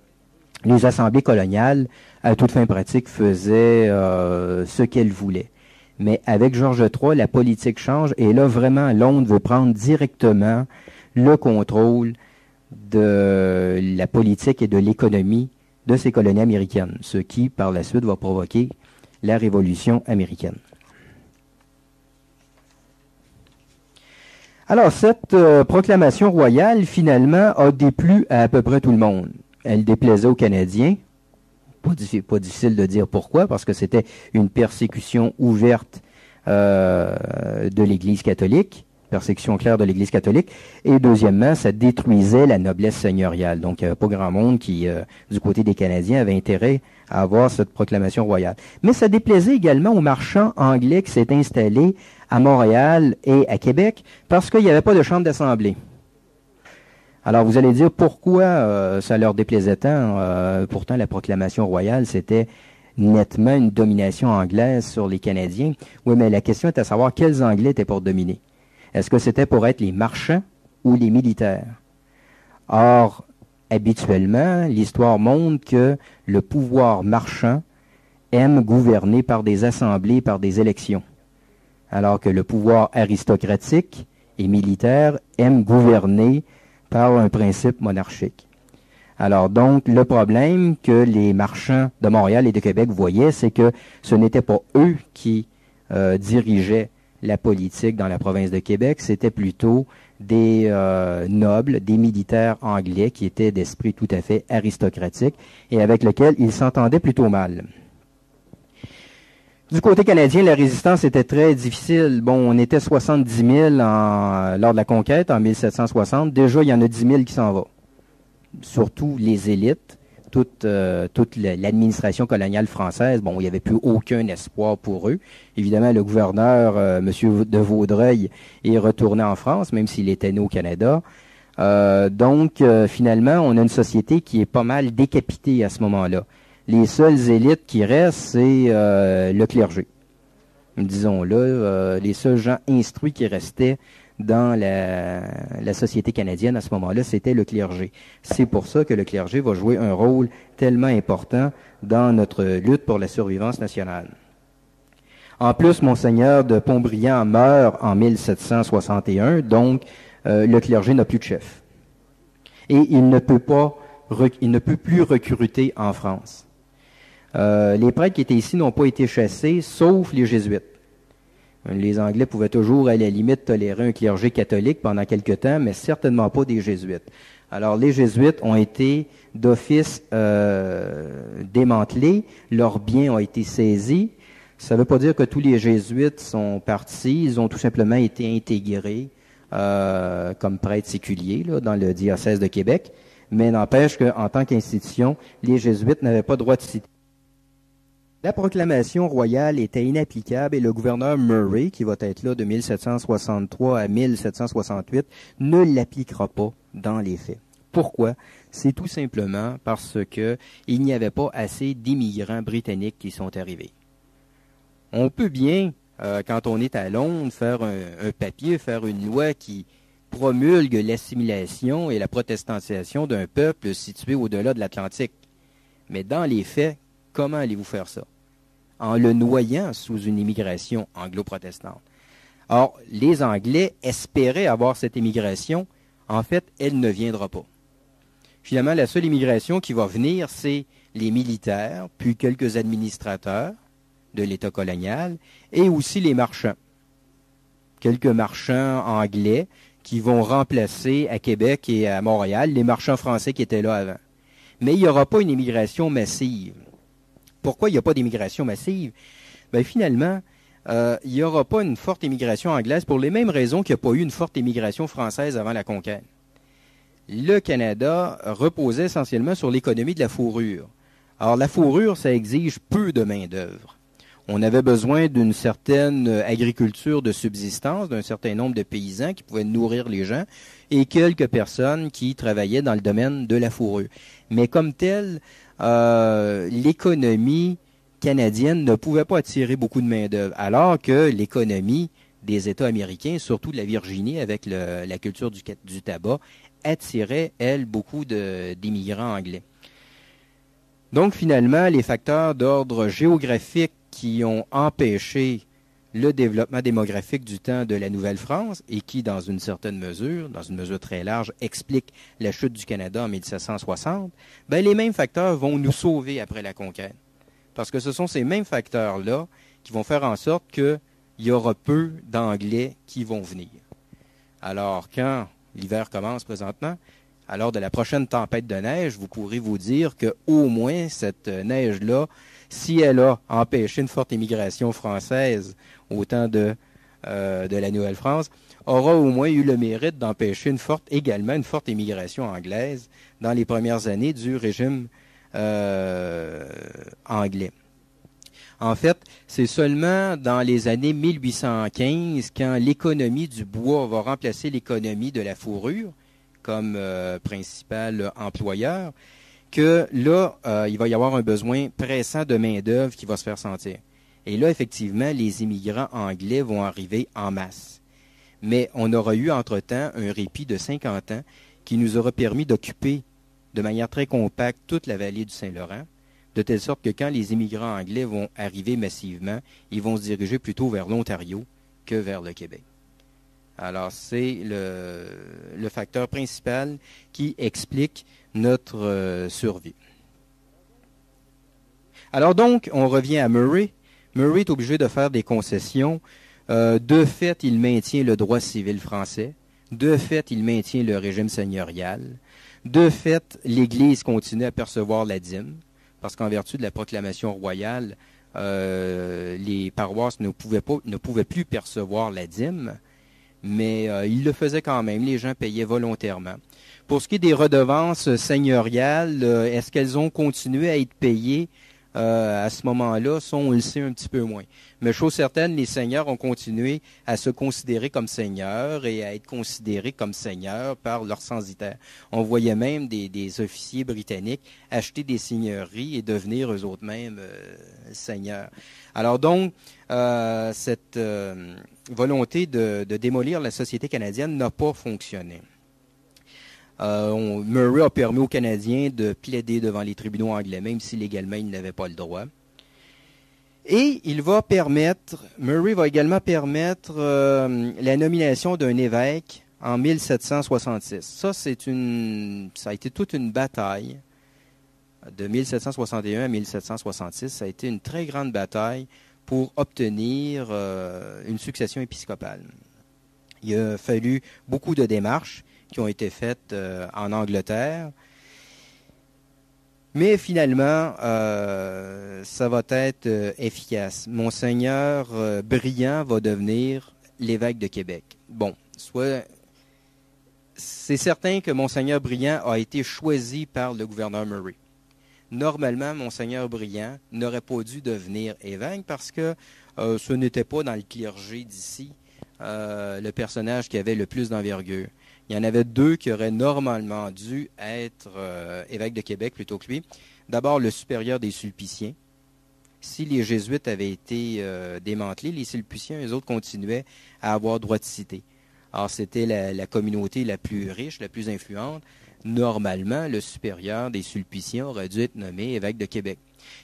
les assemblées coloniales, à toute fin pratique, faisaient ce qu'elles voulaient. Mais avec George III, la politique change et là, vraiment, Londres veut prendre directement le contrôle de la politique et de l'économie de ces colonies américaines, ce qui, par la suite, va provoquer la Révolution américaine. Alors, cette proclamation royale, finalement, a déplu à peu près tout le monde. Elle déplaisait aux Canadiens. Pas difficile de dire pourquoi, parce que c'était une persécution ouverte de l'Église catholique, persécution claire de l'Église catholique, et deuxièmement, ça détruisait la noblesse seigneuriale. Donc, il n'y avait pas grand monde qui, du côté des Canadiens, avait intérêt à avoir cette proclamation royale. Mais ça déplaisait également aux marchands anglais qui s'étaient installés à Montréal et à Québec, parce qu'il n'y avait pas de chambre d'assemblée. Alors, vous allez dire pourquoi ça leur déplaisait tant. Pourtant, la proclamation royale, c'était nettement une domination anglaise sur les Canadiens. Oui, mais la question est à savoir quels Anglais étaient pour dominer. Est-ce que c'était pour être les marchands ou les militaires? Or, habituellement, l'histoire montre que le pouvoir marchand aime gouverner par des assemblées, par des élections, alors que le pouvoir aristocratique et militaire aime gouverner par un principe monarchique. Alors donc, le problème que les marchands de Montréal et de Québec voyaient, c'est que ce n'était pas eux qui dirigeaient la politique dans la province de Québec, c'était plutôt des nobles, des militaires anglais qui étaient d'esprit tout à fait aristocratique et avec lesquels ils s'entendaient plutôt mal. Du côté canadien, la résistance était très difficile. Bon, on était 70 000 lors de la conquête en 1760. Déjà, il y en a 10 000 qui s'en vont. Surtout les élites, toute l'administration coloniale française. Bon, il n'y avait plus aucun espoir pour eux. Évidemment, le gouverneur, M. de Vaudreuil, est retourné en France, même s'il était né au Canada. Donc, finalement, on a une société qui est pas mal décapitée à ce moment-là. Les seules élites qui restent, c'est le clergé. Disons-le, les seuls gens instruits qui restaient dans la société canadienne à ce moment-là, c'était le clergé. C'est pour ça que le clergé va jouer un rôle tellement important dans notre lutte pour la survivance nationale. En plus, Monseigneur de Pontbriand meurt en 1761, donc le clergé n'a plus de chef. Et il ne peut plus recruter en France. Les prêtres qui étaient ici n'ont pas été chassés, sauf les jésuites. Les Anglais pouvaient toujours, à la limite, tolérer un clergé catholique pendant quelque temps, mais certainement pas des jésuites. Alors, les jésuites ont été d'office démantelés, leurs biens ont été saisis. Ça ne veut pas dire que tous les jésuites sont partis, ils ont tout simplement été intégrés comme prêtres séculiers là, dans le diocèse de Québec, mais n'empêche qu'en tant qu'institution, les jésuites n'avaient pas droit de citer. La proclamation royale était inapplicable et le gouverneur Murray, qui va être là de 1763 à 1768, ne l'appliquera pas dans les faits. Pourquoi? C'est tout simplement parce que il n'y avait pas assez d'immigrants britanniques qui sont arrivés. On peut bien, quand on est à Londres, faire un papier, faire une loi qui promulgue l'assimilation et la protestantisation d'un peuple situé au-delà de l'Atlantique. Mais dans les faits, comment allez-vous faire ça? En le noyant sous une immigration anglo-protestante. Or, les Anglais espéraient avoir cette immigration. En fait, elle ne viendra pas. Finalement, la seule immigration qui va venir, c'est les militaires, puis quelques administrateurs de l'État colonial, et aussi les marchands. Quelques marchands anglais qui vont remplacer à Québec et à Montréal les marchands français qui étaient là avant. Mais il n'y aura pas une immigration massive. Pourquoi il n'y a pas d'immigration massive? Bien, finalement, il n'y aura pas une forte immigration anglaise pour les mêmes raisons qu'il n'y a pas eu une forte immigration française avant la conquête. Le Canada reposait essentiellement sur l'économie de la fourrure. Alors, la fourrure, ça exige peu de main-d'œuvre. On avait besoin d'une certaine agriculture de subsistance, d'un certain nombre de paysans qui pouvaient nourrir les gens et quelques personnes qui travaillaient dans le domaine de la fourrure. Mais comme tel, l'économie canadienne ne pouvait pas attirer beaucoup de main-d'œuvre, alors que l'économie des États américains, surtout de la Virginie avec la culture du tabac, attirait, elle, beaucoup d'immigrants anglais. Donc, finalement, les facteurs d'ordre géographique qui ont empêché le développement démographique du temps de la Nouvelle-France et qui, dans une certaine mesure, dans une mesure très large, expliquent la chute du Canada en 1760, ben, les mêmes facteurs vont nous sauver après la conquête. Parce que ce sont ces mêmes facteurs-là qui vont faire en sorte qu'il y aura peu d'Anglais qui vont venir. Alors, quand l'hiver commence présentement, à l'heure de la prochaine tempête de neige, vous pourrez vous dire qu'au moins cette neige-là, si elle a empêché une forte immigration française au temps de la Nouvelle-France, aura au moins eu le mérite d'empêcher également une forte immigration anglaise dans les premières années du régime anglais. En fait, c'est seulement dans les années 1815, quand l'économie du bois va remplacer l'économie de la fourrure comme principal employeur, que là, il va y avoir un besoin pressant de main-d'œuvre qui va se faire sentir. Et là, effectivement, les immigrants anglais vont arriver en masse. Mais on aura eu entre-temps un répit de 50 ans qui nous aura permis d'occuper de manière très compacte toute la vallée du Saint-Laurent, de telle sorte que quand les immigrants anglais vont arriver massivement, ils vont se diriger plutôt vers l'Ontario que vers le Québec. Alors, c'est le facteur principal qui explique notre survie. Alors donc, on revient à Murray. Murray est obligé de faire des concessions. De fait, il maintient le droit civil français. De fait, il maintient le régime seigneurial. De fait, l'Église continue à percevoir la dîme, parce qu'en vertu de la proclamation royale, les paroisses ne pouvaient plus percevoir la dîme, mais ils le faisaient quand même. Les gens payaient volontairement. Pour ce qui est des redevances seigneuriales, est-ce qu'elles ont continué à être payées à ce moment-là? Ça, on le sait un petit peu moins. Mais chose certaine, les seigneurs ont continué à se considérer comme seigneurs et à être considérés comme seigneurs par leurs censitaires. On voyait même des officiers britanniques acheter des seigneuries et devenir eux autres mêmes seigneurs. Alors donc, cette volonté de démolir la société canadienne n'a pas fonctionné. Murray a permis aux Canadiens de plaider devant les tribunaux anglais, même si légalement ils n'avaient pas le droit. Et Murray va également permettre la nomination d'un évêque en 1766. Ça a été toute une bataille de 1761 à 1766. Ça a été une très grande bataille pour obtenir une succession épiscopale. Il a fallu beaucoup de démarches qui ont été faites en Angleterre. Mais finalement, ça va être efficace. Monseigneur Briand va devenir l'évêque de Québec. Bon, c'est certain que Monseigneur Briand a été choisi par le gouverneur Murray. Normalement, Monseigneur Briand n'aurait pas dû devenir évêque parce que ce n'était pas dans le clergé d'ici le personnage qui avait le plus d'envergure. Il y en avait deux qui auraient normalement dû être évêques de Québec plutôt que lui. D'abord, le supérieur des Sulpiciens. Si les Jésuites avaient été démantelés, les Sulpiciens, eux autres, continuaient à avoir droit de cité. Alors, c'était la communauté la plus riche, la plus influente. Normalement, le supérieur des Sulpiciens aurait dû être nommé évêque de Québec.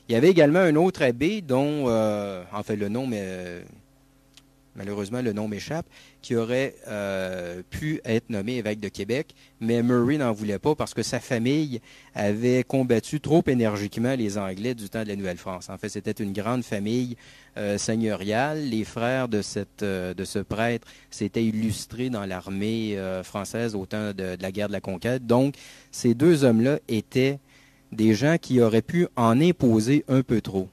Il y avait également un autre abbé dont, le nom, mais malheureusement, le nom m'échappe, qui aurait pu être nommé évêque de Québec, mais Murray n'en voulait pas parce que sa famille avait combattu trop énergiquement les Anglais du temps de la Nouvelle-France. En fait, c'était une grande famille seigneuriale. Les frères de ce prêtre s'étaient illustrés dans l'armée française au temps de la guerre de la Conquête. Donc, ces deux hommes-là étaient des gens qui auraient pu en imposer un peu trop.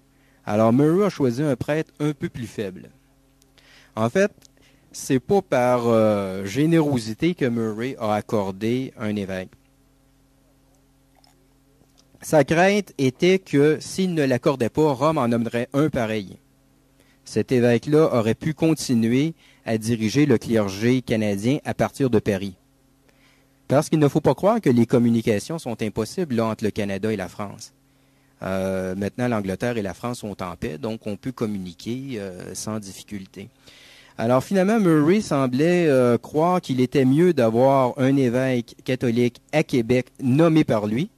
Alors, Murray a choisi un prêtre un peu plus faible. En fait, c'est pas par générosité que Murray a accordé un évêque. Sa crainte était que s'il ne l'accordait pas, Rome en nommerait un pareil. Cet évêque-là aurait pu continuer à diriger le clergé canadien à partir de Paris. Parce qu'il ne faut pas croire que les communications sont impossibles là, entre le Canada et la France. Maintenant, l'Angleterre et la France sont en paix, donc on peut communiquer sans difficulté. Alors finalement, Murray semblait croire qu'il était mieux d'avoir un évêque catholique à Québec nommé par lui,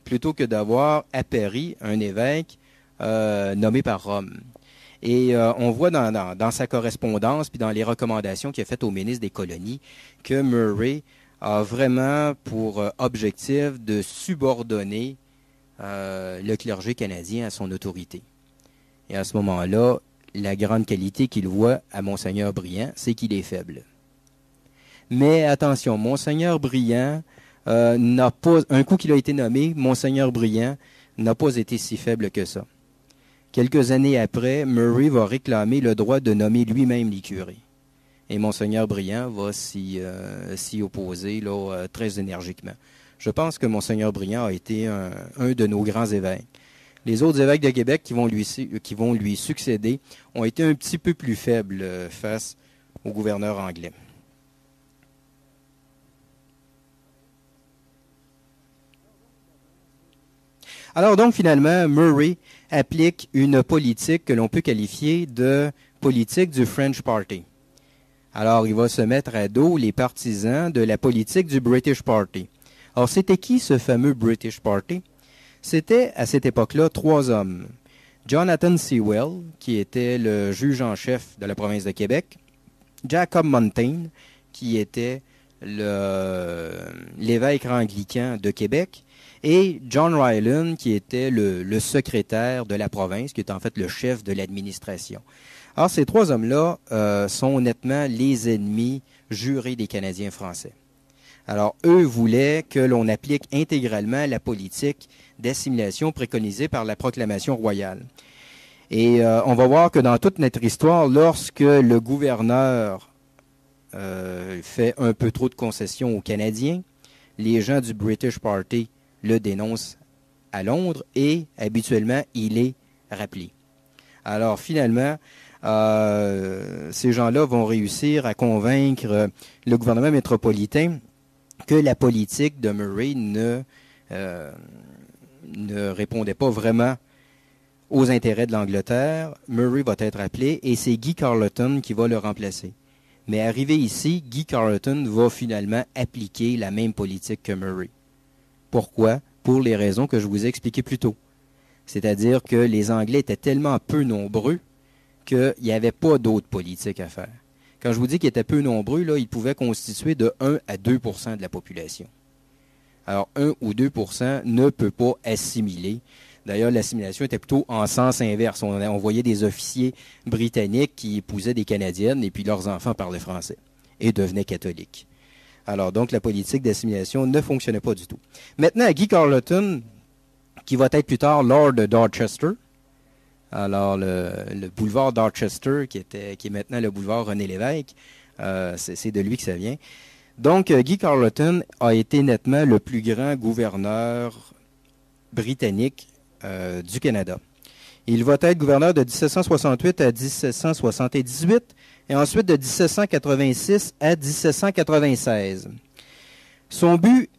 plutôt que d'avoir à Paris un évêque nommé par Rome. Et on voit dans sa correspondance puis dans les recommandations qu'il a faites au ministre des colonies que Murray a vraiment pour objectif de subordonner le clergé canadien à son autorité. Et à ce moment-là, la grande qualité qu'il voit à Monseigneur Briand, c'est qu'il est faible. Mais attention, Monseigneur Briand n'a pas, un coup qu'il a été nommé, Monseigneur Briand n'a pas été si faible que ça. Quelques années après, Murray va réclamer le droit de nommer lui-même les curés. Et Monseigneur Briand va s'y opposer là, très énergiquement. Je pense que Monseigneur Briand a été un de nos grands évêques. Les autres évêques de Québec qui vont lui succéder ont été un petit peu plus faibles face au gouverneur anglais. Alors donc finalement, Murray applique une politique que l'on peut qualifier de politique du French Party. Alors il va se mettre à dos les partisans de la politique du British Party. Alors c'était qui ce fameux British Party? C'était, à cette époque-là, 3 hommes. Jonathan Sewell, qui était le juge en chef de la province de Québec. Jacob Montaigne, qui était l'évêque anglican de Québec. Et John Ryland, qui était le secrétaire de la province, qui est en fait le chef de l'administration. Alors, ces 3 hommes-là sont nettement les ennemis jurés des Canadiens français. Alors, eux voulaient que l'on applique intégralement la politique d'assimilation préconisée par la proclamation royale. Et on va voir que dans toute notre histoire, lorsque le gouverneur fait un peu trop de concessions aux Canadiens, les gens du British Party le dénoncent à Londres et habituellement, il est rappelé. Alors, finalement, ces gens-là vont réussir à convaincre le gouvernement métropolitain que la politique de Murray ne répondait pas vraiment aux intérêts de l'Angleterre. Murray va être appelé et c'est Guy Carleton qui va le remplacer. Mais arrivé ici, Guy Carleton va finalement appliquer la même politique que Murray. Pourquoi? Pour les raisons que je vous ai expliquées plus tôt. C'est-à-dire que les Anglais étaient tellement peu nombreux qu'il n'y avait pas d'autres politiques à faire. Quand je vous dis qu'ils étaient peu nombreux, là, ils pouvaient constituer de 1 à 2 % de la population. Alors, 1 ou 2 % ne peut pas assimiler. D'ailleurs, l'assimilation était plutôt en sens inverse. On voyait des officiers britanniques qui épousaient des Canadiennes et puis leurs enfants parlaient français et devenaient catholiques. Alors, donc, la politique d'assimilation ne fonctionnait pas du tout. Maintenant, à Guy Carleton, qui va être plus tard Lord de Dorchester. Alors, le boulevard Dorchester, qui est maintenant le boulevard René Lévesque, c'est de lui que ça vient. Donc, Guy Carleton a été nettement le plus grand gouverneur britannique du Canada. Il va être gouverneur de 1768 à 1778 et ensuite de 1786 à 1796. Son but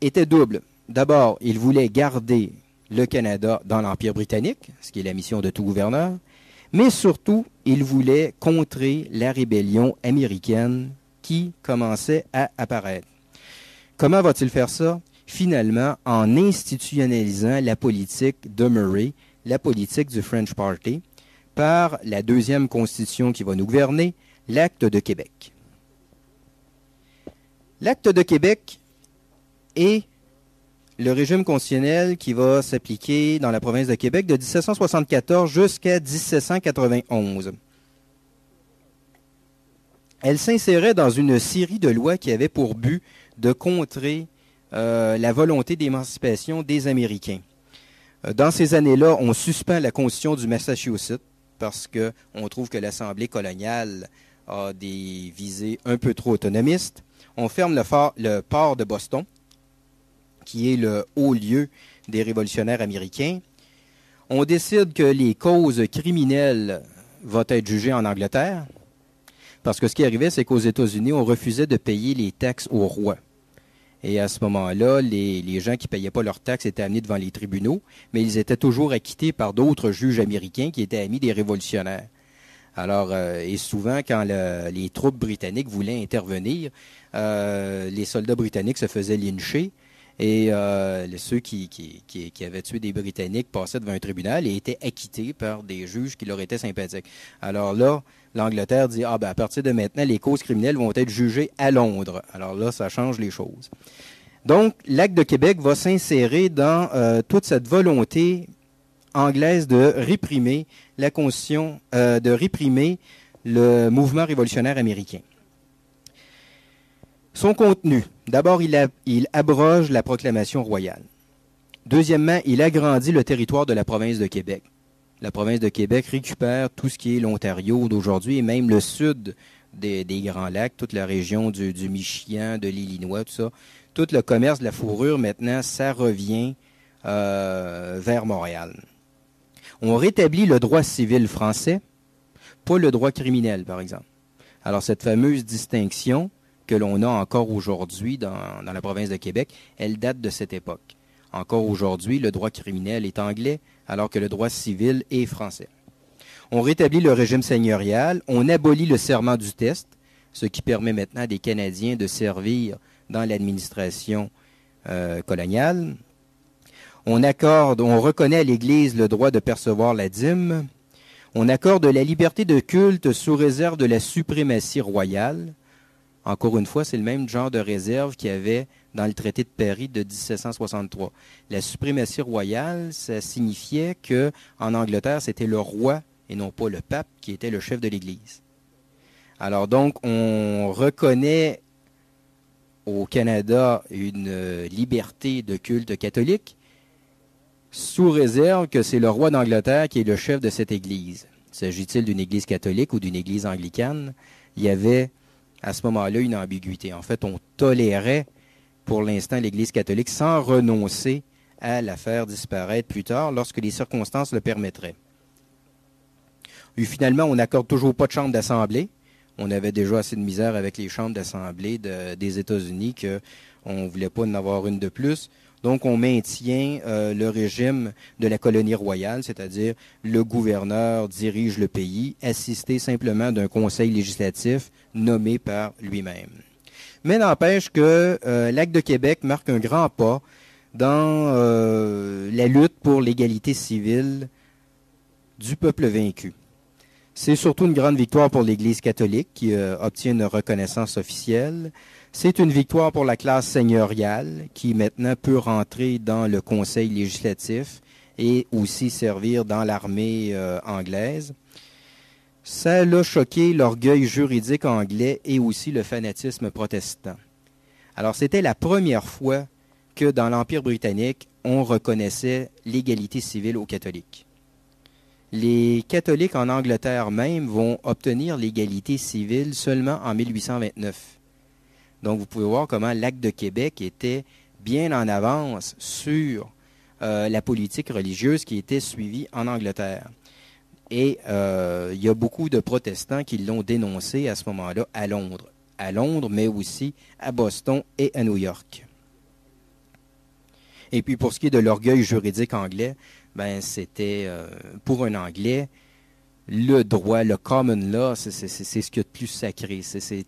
était double. D'abord, il voulait garder le Canada dans l'Empire britannique, ce qui est la mission de tout gouverneur, mais surtout, il voulait contrer la rébellion américaine qui commençait à apparaître. Comment va-t-il faire ça? Finalement, en institutionnalisant la politique de Murray, la politique du French Party, par la deuxième constitution qui va nous gouverner, l'Acte de Québec. L'Acte de Québec est le régime constitutionnel qui va s'appliquer dans la province de Québec de 1774 jusqu'à 1791. Elle s'insérait dans une série de lois qui avaient pour but de contrer la volonté d'émancipation des Américains. Dans ces années-là, on suspend la Constitution du Massachusetts parce qu'on trouve que l'Assemblée coloniale a des visées un peu trop autonomistes. On ferme le port de Boston, qui est le haut lieu des révolutionnaires américains. On décide que les causes criminelles vont être jugées en Angleterre, parce que ce qui arrivait, c'est qu'aux États-Unis, on refusait de payer les taxes au roi. Et à ce moment-là, les gens qui ne payaient pas leurs taxes étaient amenés devant les tribunaux, mais ils étaient toujours acquittés par d'autres juges américains qui étaient amis des révolutionnaires. Alors, et souvent, quand les troupes britanniques voulaient intervenir, les soldats britanniques se faisaient lyncher et ceux qui avaient tué des Britanniques passaient devant un tribunal et étaient acquittés par des juges qui leur étaient sympathiques. Alors là, l'Angleterre dit, à partir de maintenant, les causes criminelles vont être jugées à Londres. Alors là, ça change les choses. Donc, l'Acte de Québec va s'insérer dans toute cette volonté anglaise de réprimer la Constitution, de réprimer le mouvement révolutionnaire américain. Son contenu. D'abord, il abroge la proclamation royale. Deuxièmement, il agrandit le territoire de la province de Québec. La province de Québec récupère tout ce qui est l'Ontario d'aujourd'hui et même le sud des Grands Lacs, toute la région du Michigan, de l'Illinois, tout ça. Tout le commerce de la fourrure, maintenant, ça revient vers Montréal. On rétablit le droit civil français, pas le droit criminel, par exemple. Alors, cette fameuse distinction que l'on a encore aujourd'hui dans la province de Québec, elle date de cette époque. Encore aujourd'hui, le droit criminel est anglais, alors que le droit civil est français. On rétablit le régime seigneurial, on abolit le serment du test, ce qui permet maintenant à des Canadiens de servir dans l'administration coloniale. On reconnaît à l'Église le droit de percevoir la dîme. On accorde la liberté de culte sous réserve de la suprématie royale. Encore une fois, c'est le même genre de réserve qu'il y avait dans le traité de Paris de 1763. La suprématie royale, ça signifiait que en Angleterre, c'était le roi et non pas le pape qui était le chef de l'Église. Alors donc, on reconnaît au Canada une liberté de culte catholique sous réserve que c'est le roi d'Angleterre qui est le chef de cette Église. S'agit-il d'une Église catholique ou d'une Église anglicane? Il y avait à ce moment-là une ambiguïté. En fait, on tolérait pour l'instant l'Église catholique sans renoncer à la faire disparaître plus tard lorsque les circonstances le permettraient. Et finalement, on n'accorde toujours pas de chambre d'assemblée. On avait déjà assez de misère avec les chambres d'assemblée des États-Unis qu'on ne voulait pas en avoir une de plus. Donc, on maintient le régime de la colonie royale, c'est-à-dire le gouverneur dirige le pays, assisté simplement d'un conseil législatif nommé par lui-même. Mais n'empêche que l'Acte de Québec marque un grand pas dans la lutte pour l'égalité civile du peuple vaincu. C'est surtout une grande victoire pour l'Église catholique qui obtient une reconnaissance officielle. C'est une victoire pour la classe seigneuriale qui maintenant peut rentrer dans le conseil législatif et aussi servir dans l'armée anglaise. Ça l'a choqué l'orgueil juridique anglais et aussi le fanatisme protestant. Alors c'était la première fois que dans l'Empire britannique, on reconnaissait l'égalité civile aux catholiques. Les catholiques en Angleterre même vont obtenir l'égalité civile seulement en 1829. Donc vous pouvez voir comment l'Acte de Québec était bien en avance sur la politique religieuse qui était suivie en Angleterre. Et il y a beaucoup de protestants qui l'ont dénoncé à ce moment-là à Londres. À Londres, mais aussi à Boston et à New York. Et puis pour ce qui est de l'orgueil juridique anglais, ben c'était pour un Anglais, le droit, le common law, c'est ce qu'il y a de plus sacré.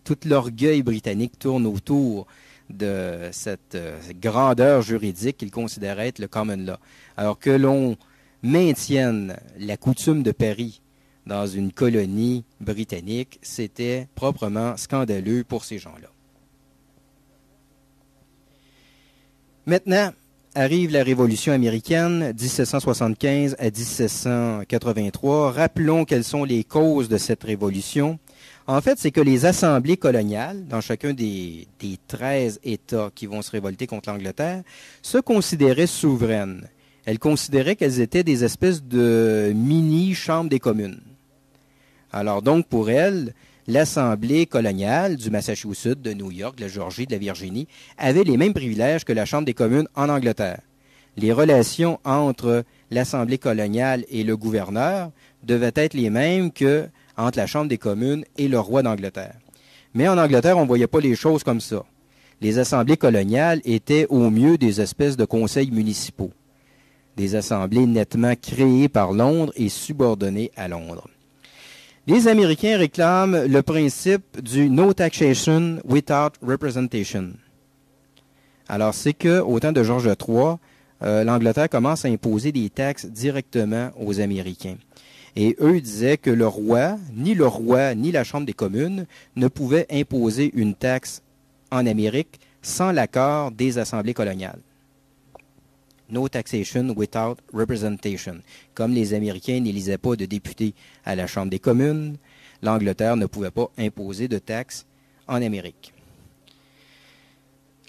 Tout l'orgueil britannique tourne autour de cette grandeur juridique qu'il considérait être le common law. Alors que l'on maintienne la coutume de Paris dans une colonie britannique, c'était proprement scandaleux pour ces gens-là. Maintenant, arrive la Révolution américaine, 1775 à 1783. Rappelons quelles sont les causes de cette révolution. En fait, c'est que les assemblées coloniales, dans chacun des 13 États qui vont se révolter contre l'Angleterre, se considéraient souveraines. Elles considéraient qu'elles étaient des espèces de mini-chambres des communes. Alors donc, pour elles, l'Assemblée coloniale du Massachusetts, de New York, de la Géorgie, de la Virginie, avait les mêmes privilèges que la Chambre des communes en Angleterre. Les relations entre l'Assemblée coloniale et le gouverneur devaient être les mêmes que entre la Chambre des communes et le roi d'Angleterre. Mais en Angleterre, on ne voyait pas les choses comme ça. Les assemblées coloniales étaient au mieux des espèces de conseils municipaux. Des assemblées nettement créées par Londres et subordonnées à Londres. Les Américains réclament le principe du no taxation without representation. Alors, c'est qu'au temps de George III, l'Angleterre commence à imposer des taxes directement aux Américains. Et eux disaient que le roi, ni la Chambre des communes, ne pouvaient imposer une taxe en Amérique sans l'accord des assemblées coloniales. No taxation without representation. Comme les Américains n'élisaient pas de députés à la Chambre des communes, l'Angleterre ne pouvait pas imposer de taxes en Amérique.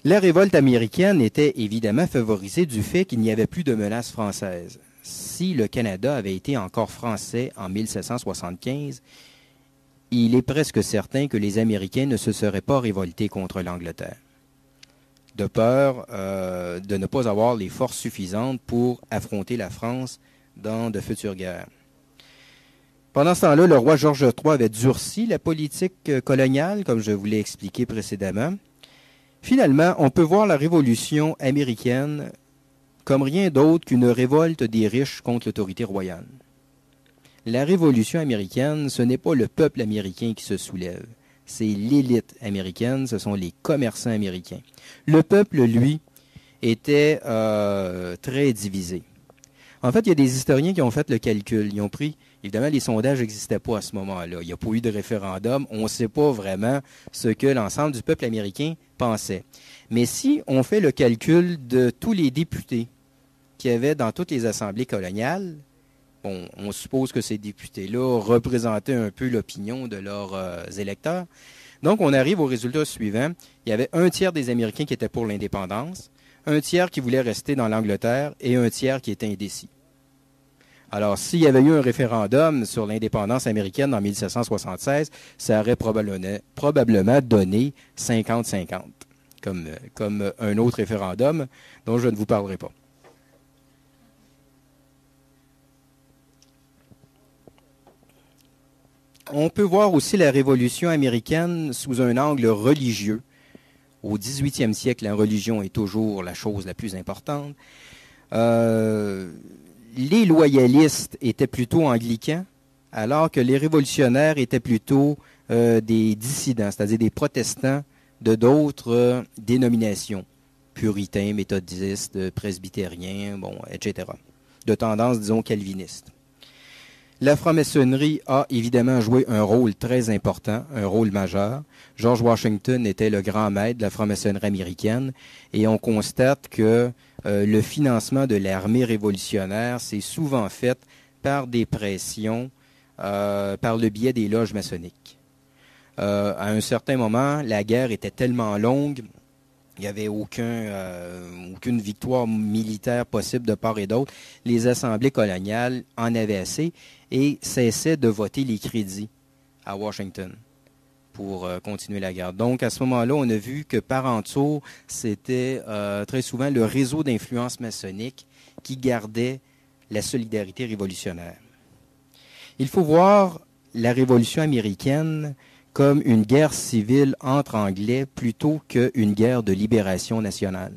La révolte américaine était évidemment favorisée du fait qu'il n'y avait plus de menaces françaises. Si le Canada avait été encore français en 1775, il est presque certain que les Américains ne se seraient pas révoltés contre l'Angleterre, de peur de ne pas avoir les forces suffisantes pour affronter la France dans de futures guerres. Pendant ce temps-là, le roi George III avait durci la politique coloniale, comme je vous l'ai expliqué précédemment. Finalement, on peut voir la Révolution américaine comme rien d'autre qu'une révolte des riches contre l'autorité royale. La Révolution américaine, ce n'est pas le peuple américain qui se soulève. C'est l'élite américaine, ce sont les commerçants américains. Le peuple, lui, était très divisé. En fait, il y a des historiens qui ont fait le calcul. Ils ont pris, évidemment, les sondages n'existaient pas à ce moment-là. Il n'y a pas eu de référendum. On ne sait pas vraiment ce que l'ensemble du peuple américain pensait. Mais si on fait le calcul de tous les députés qu'il y avait dans toutes les assemblées coloniales, bon, on suppose que ces députés-là représentaient un peu l'opinion de leurs électeurs. Donc, on arrive au résultat suivant. Il y avait un tiers des Américains qui étaient pour l'indépendance, un tiers qui voulait rester dans l'Angleterre et un tiers qui était indécis. Alors, s'il y avait eu un référendum sur l'indépendance américaine en 1776, ça aurait probablement donné 50-50, comme un autre référendum dont je ne vous parlerai pas. On peut voir aussi la Révolution américaine sous un angle religieux. Au 18e siècle, la religion est toujours la chose la plus importante. Les loyalistes étaient plutôt anglicans, alors que les révolutionnaires étaient plutôt des dissidents, c'est-à-dire des protestants de d'autres dénominations. puritains, méthodistes, presbytériens, bon, etc. De tendance, disons, calviniste. La franc-maçonnerie a évidemment joué un rôle très important, un rôle majeur. George Washington était le grand maître de la franc-maçonnerie américaine et on constate que le financement de l'armée révolutionnaire s'est souvent fait par des pressions, par le biais des loges maçonniques. À un certain moment, la guerre était tellement longue, il n'y avait aucune victoire militaire possible de part et d'autre. Les assemblées coloniales en avaient assez et cessaient de voter les crédits à Washington pour continuer la guerre. Donc, à ce moment-là, on a vu que par en dessous, c'était très souvent le réseau d'influence maçonnique qui gardait la solidarité révolutionnaire. Il faut voir la Révolution américaine comme une guerre civile entre Anglais plutôt qu'une guerre de libération nationale.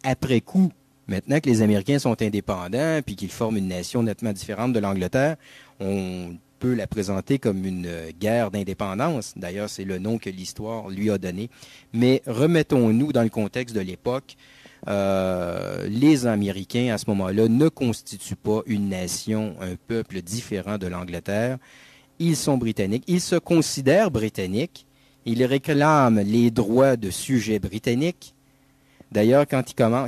Après coup, maintenant que les Américains sont indépendants puis qu'ils forment une nation nettement différente de l'Angleterre, on peut la présenter comme une guerre d'indépendance. D'ailleurs, c'est le nom que l'histoire lui a donné. Mais remettons-nous dans le contexte de l'époque. Les Américains, à ce moment-là, ne constituent pas une nation, un peuple différent de l'Angleterre. Ils sont britanniques, ils se considèrent britanniques, ils réclament les droits de sujets britanniques. D'ailleurs, quand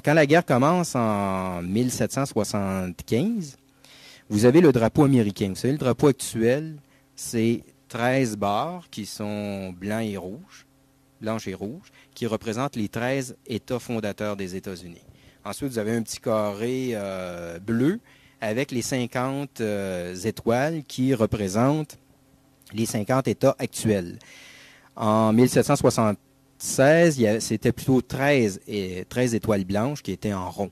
la guerre commence en 1775, vous avez le drapeau américain. Vous savez, le drapeau actuel, c'est 13 barres qui sont blanches et rouges, qui représentent les 13 États fondateurs des États-Unis. Ensuite, vous avez un petit carré bleu avec les 50 étoiles qui représentent les 50 États actuels. En 1776, c'était plutôt 13 étoiles blanches qui étaient en rond.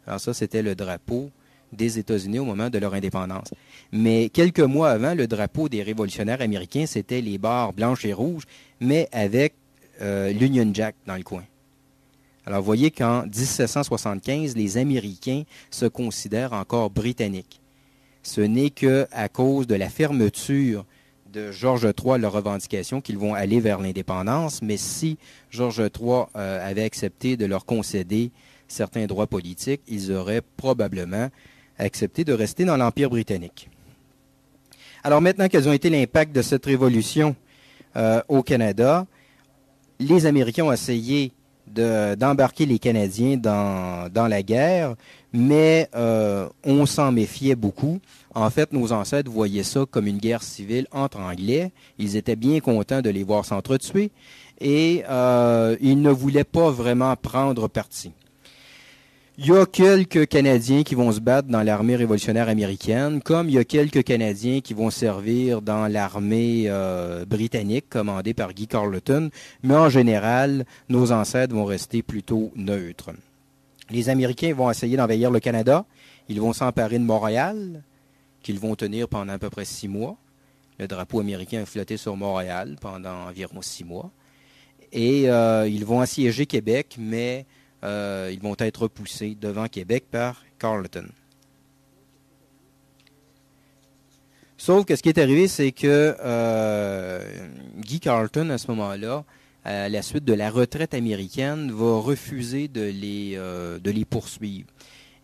Alors ça, c'était le drapeau des États-Unis au moment de leur indépendance. Mais quelques mois avant, le drapeau des révolutionnaires américains, c'était les barres blanches et rouges, mais avec l'Union Jack dans le coin. Alors, vous voyez qu'en 1775, les Américains se considèrent encore britanniques. Ce n'est qu'à cause de la fermeture de George III, leurs revendications, qu'ils vont aller vers l'indépendance, mais si George III avait accepté de leur concéder certains droits politiques, ils auraient probablement accepté de rester dans l'Empire britannique. Alors maintenant, quels ont été l'impact de cette révolution au Canada? Les Américains ont essayé d'embarquer les Canadiens dans la guerre, mais on s'en méfiait beaucoup. En fait, nos ancêtres voyaient ça comme une guerre civile entre Anglais. Ils étaient bien contents de les voir s'entretuer et ils ne voulaient pas vraiment prendre parti. Il y a quelques Canadiens qui vont se battre dans l'armée révolutionnaire américaine, comme il y a quelques Canadiens qui vont servir dans l'armée britannique commandée par Guy Carleton, mais en général, nos ancêtres vont rester plutôt neutres. Les Américains vont essayer d'envahir le Canada, ils vont s'emparer de Montréal, qu'ils vont tenir pendant à peu près 6 mois. Le drapeau américain a flotté sur Montréal pendant environ 6 mois. Et ils vont assiéger Québec, mais ils vont être repoussés devant Québec par Carleton. Sauf que ce qui est arrivé, c'est que Guy Carleton, à ce moment-là, à la suite de la retraite américaine, va refuser de les poursuivre.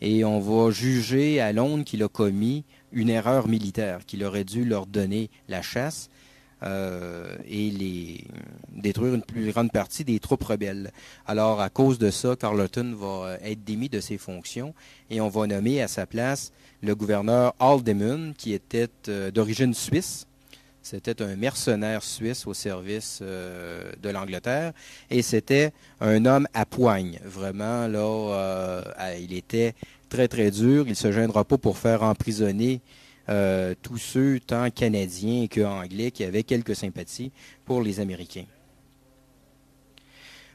Et on va juger à Londres qu'il a commis une erreur militaire, qu'il aurait dû leur donner la chasse et détruire une plus grande partie des troupes rebelles. Alors, à cause de ça, Carleton va être démis de ses fonctions et on va nommer à sa place le gouverneur Haldimand, qui était d'origine suisse. C'était un mercenaire suisse au service de l'Angleterre et c'était un homme à poigne. Vraiment, là, il était très, très dur. Il ne se gênera pas pour faire emprisonner tous ceux, tant canadiens qu'anglais, qui avaient quelques sympathies pour les Américains.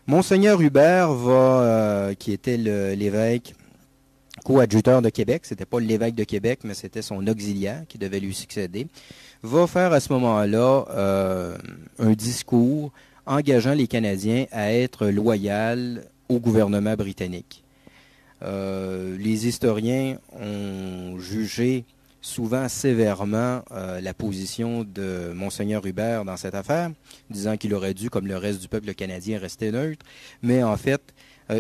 Monseigneur Hubert qui était l'évêque coadjuteur de Québec, c'était pas l'évêque de Québec, mais c'était son auxiliaire qui devait lui succéder, va faire à ce moment-là un discours engageant les Canadiens à être loyaux au gouvernement britannique. Les historiens ont jugé souvent sévèrement la position de Monseigneur Hubert dans cette affaire, disant qu'il aurait dû, comme le reste du peuple canadien, rester neutre. Mais en fait,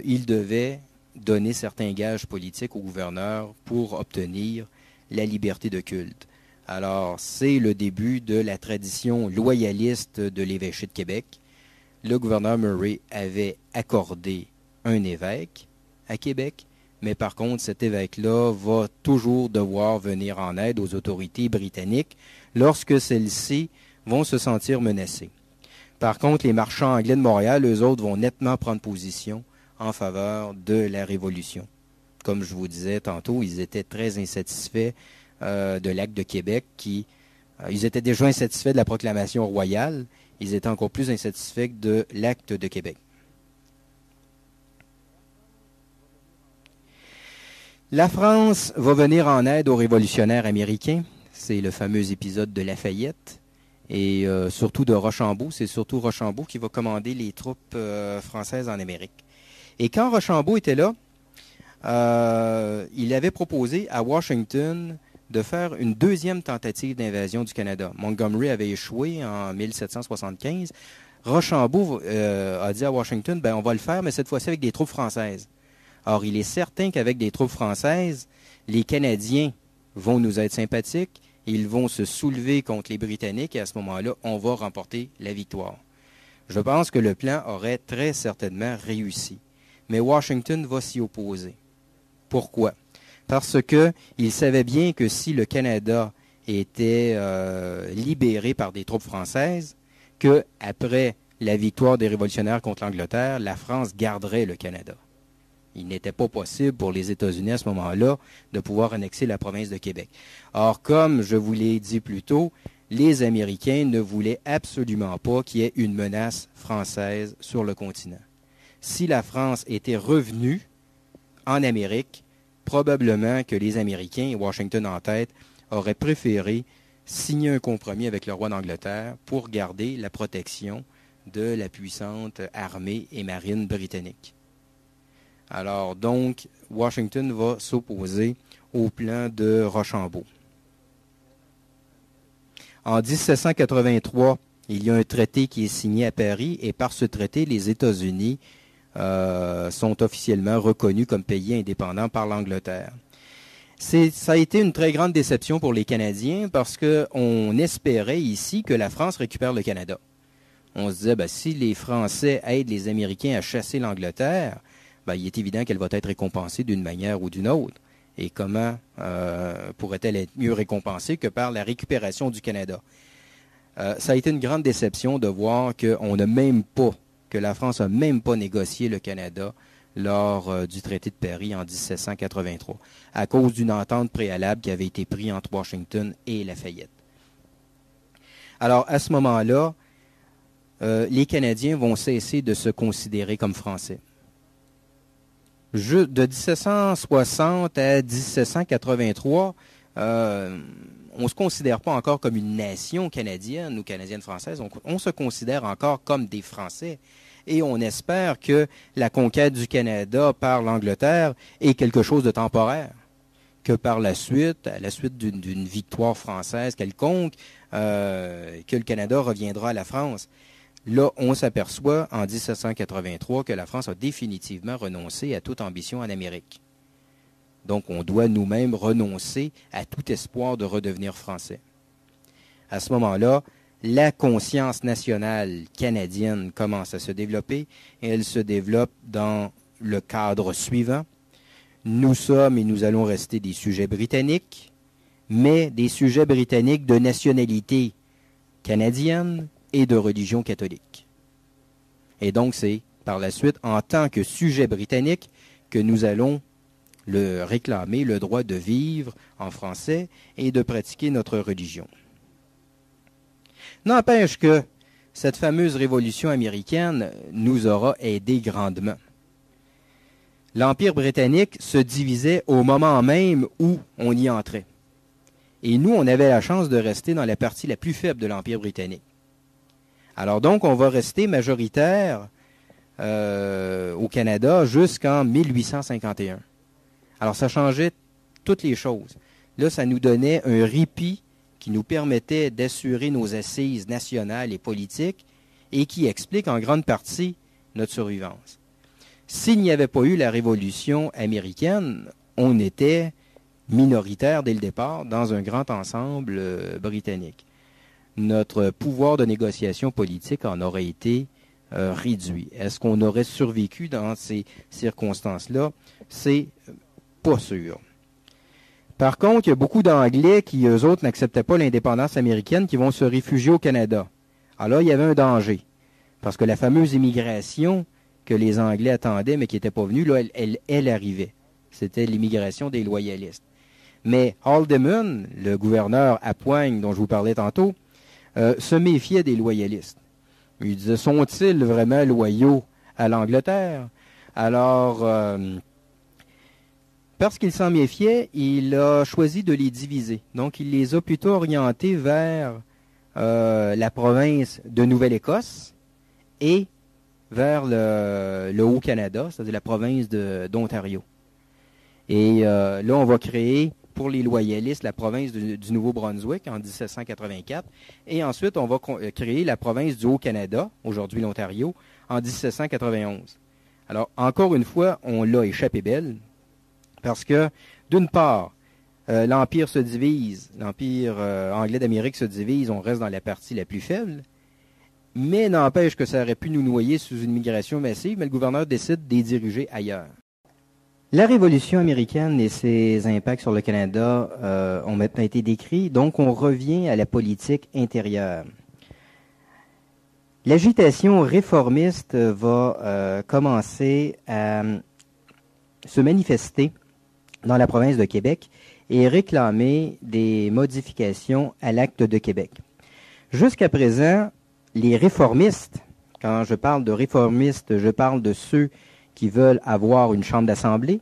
il devait donner certains gages politiques au gouverneur pour obtenir la liberté de culte. Alors, c'est le début de la tradition loyaliste de l'évêché de Québec. Le gouverneur Murray avait accordé un évêque à Québec, mais par contre, cet évêque-là va toujours devoir venir en aide aux autorités britanniques lorsque celles-ci vont se sentir menacées. Par contre, les marchands anglais de Montréal, eux autres, vont nettement prendre position en faveur de la Révolution. Comme je vous disais tantôt, ils étaient très insatisfaits de l'acte de Québec ils étaient déjà insatisfaits de la proclamation royale, ils étaient encore plus insatisfaits de l'acte de Québec. La France va venir en aide aux révolutionnaires américains. C'est le fameux épisode de Lafayette et surtout de Rochambeau. C'est surtout Rochambeau qui va commander les troupes françaises en Amérique. Et quand Rochambeau était là, il avait proposé à Washington de faire une deuxième tentative d'invasion du Canada. Montgomery avait échoué en 1775. Rochambeau a dit à Washington, on va le faire, mais cette fois-ci avec des troupes françaises. Or, il est certain qu'avec des troupes françaises, les Canadiens vont nous être sympathiques, ils vont se soulever contre les Britanniques et à ce moment-là, on va remporter la victoire. Je pense que le plan aurait très certainement réussi. Mais Washington va s'y opposer. Pourquoi? Parce qu'il savait bien que si le Canada était libéré par des troupes françaises, qu'après la victoire des révolutionnaires contre l'Angleterre, la France garderait le Canada. Il n'était pas possible pour les États-Unis à ce moment-là de pouvoir annexer la province de Québec. Or, comme je vous l'ai dit plus tôt, les Américains ne voulaient absolument pas qu'il y ait une menace française sur le continent. Si la France était revenue en Amérique, probablement que les Américains, et Washington en tête, auraient préféré signer un compromis avec le roi d'Angleterre pour garder la protection de la puissante armée et marine britannique. Alors donc, Washington va s'opposer au plan de Rochambeau. En 1783, il y a un traité qui est signé à Paris et par ce traité, les États-Unis sont officiellement reconnus comme pays indépendants par l'Angleterre. Ça a été une très grande déception pour les Canadiens parce qu'on espérait ici que la France récupère le Canada. On se disait, si les Français aident les Américains à chasser l'Angleterre, il est évident qu'elle va être récompensée d'une manière ou d'une autre. Et comment pourrait-elle être mieux récompensée que par la récupération du Canada? Ça a été une grande déception de voir que la France n'a même pas négocié le Canada lors du traité de Paris en 1783, à cause d'une entente préalable qui avait été prise entre Washington et Lafayette. Alors, à ce moment-là, les Canadiens vont cesser de se considérer comme Français. De 1760 à 1783, on ne se considère pas encore comme une nation canadienne ou canadienne-française. On se considère encore comme des Français. Et on espère que la conquête du Canada par l'Angleterre est quelque chose de temporaire. Que par la suite, à la suite d'une victoire française quelconque, que le Canada reviendra à la France. Là, on s'aperçoit en 1783 que la France a définitivement renoncé à toute ambition en Amérique. Donc, on doit nous-mêmes renoncer à tout espoir de redevenir français. À ce moment-là, la conscience nationale canadienne commence à se développer et elle se développe dans le cadre suivant. Nous sommes et nous allons rester des sujets britanniques, mais des sujets britanniques de nationalité canadienne et de religion catholique. Et donc, c'est par la suite, en tant que sujet britannique, que nous allons réclamer le droit de vivre en français et de pratiquer notre religion. N'empêche que cette fameuse révolution américaine nous aura aidé grandement. L'Empire britannique se divisait au moment même où on y entrait. Et nous, on avait la chance de rester dans la partie la plus faible de l'Empire britannique. Alors donc, on va rester majoritaire au Canada jusqu'en 1851. Alors, ça changeait toutes les choses. Là, ça nous donnait un répit qui nous permettait d'assurer nos assises nationales et politiques et qui explique en grande partie notre survivance. s'il n'y avait pas eu la Révolution américaine, on était minoritaire dès le départ dans un grand ensemble britannique. Notre pouvoir de négociation politique en aurait été réduit. Est-ce qu'on aurait survécu dans ces circonstances-là? C'est pas sûr. Par contre, il y a beaucoup d'Anglais qui, eux autres, n'acceptaient pas l'indépendance américaine, qui vont se réfugier au Canada. Alors là, il y avait un danger. Parce que la fameuse immigration que les Anglais attendaient, mais qui n'était pas venue, là, elle arrivait. C'était l'immigration des loyalistes. Mais Haldimand, le gouverneur à Poigne dont je vous parlais tantôt, se méfiait des loyalistes. Il disait, sont-ils vraiment loyaux à l'Angleterre? Alors, parce qu'il s'en méfiait, il a choisi de les diviser. Donc, il les a plutôt orientés vers la province de Nouvelle-Écosse et vers le Haut-Canada, c'est-à-dire la province d'Ontario. Et là, on va créer, pour les loyalistes, la province du Nouveau-Brunswick en 1784. Et ensuite, on va créer la province du Haut-Canada, aujourd'hui l'Ontario, en 1791. Alors, encore une fois, on l'a échappé belle, parce que, d'une part, l'Empire se divise, l'Empire anglais d'Amérique se divise, on reste dans la partie la plus faible, mais n'empêche que ça aurait pu nous noyer sous une migration massive, mais le gouverneur décide de les diriger ailleurs. La Révolution américaine et ses impacts sur le Canada ont maintenant été décrits, donc on revient à la politique intérieure. L'agitation réformiste va commencer à se manifester dans la province de Québec et réclamer des modifications à l'Acte de Québec. Jusqu'à présent, les réformistes, quand je parle de réformistes, je parle de ceux qui veulent avoir une chambre d'assemblée,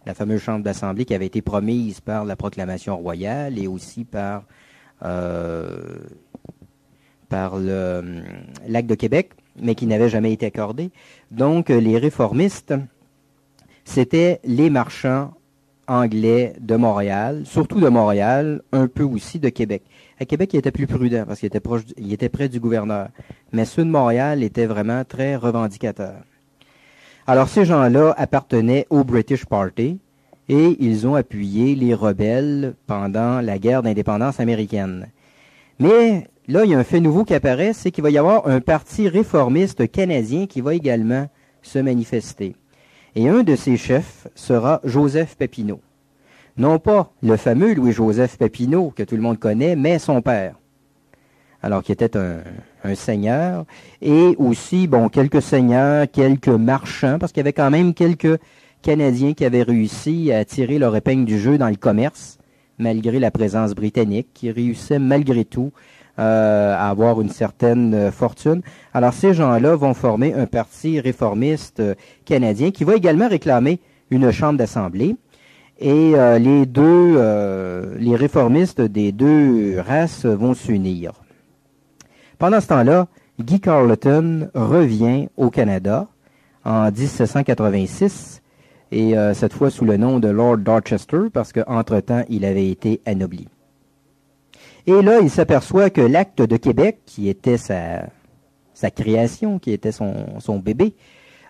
la fameuse chambre d'assemblée qui avait été promise par la proclamation royale et aussi par l'Acte de Québec, mais qui n'avait jamais été accordée. Donc, les réformistes, c'était les marchands anglais de Montréal, surtout de Montréal, un peu aussi de Québec. À Québec, il était plus prudent parce qu'il était près du gouverneur. Mais ceux de Montréal étaient vraiment très revendicateurs. Alors, ces gens-là appartenaient au British Party et ils ont appuyé les rebelles pendant la guerre d'indépendance américaine. Mais là, il y a un fait nouveau qui apparaît, c'est qu'il va y avoir un parti réformiste canadien qui va également se manifester. Et un de ses chefs sera Joseph Papineau. Non pas le fameux Louis-Joseph Papineau que tout le monde connaît, mais son père. Alors, qui était un seigneur, et aussi, quelques seigneurs, quelques marchands, parce qu'il y avait quand même quelques Canadiens qui avaient réussi à tirer leur épingle du jeu dans le commerce, malgré la présence britannique, qui réussissaient malgré tout à avoir une certaine fortune. Alors, ces gens-là vont former un parti réformiste canadien qui va également réclamer une chambre d'assemblée. Et les réformistes des deux races vont s'unir. Pendant ce temps-là, Guy Carleton revient au Canada en 1786, et cette fois sous le nom de Lord Dorchester, parce qu'entre-temps, il avait été anobli. Et là, il s'aperçoit que l'Acte de Québec, qui était sa création, qui était son bébé,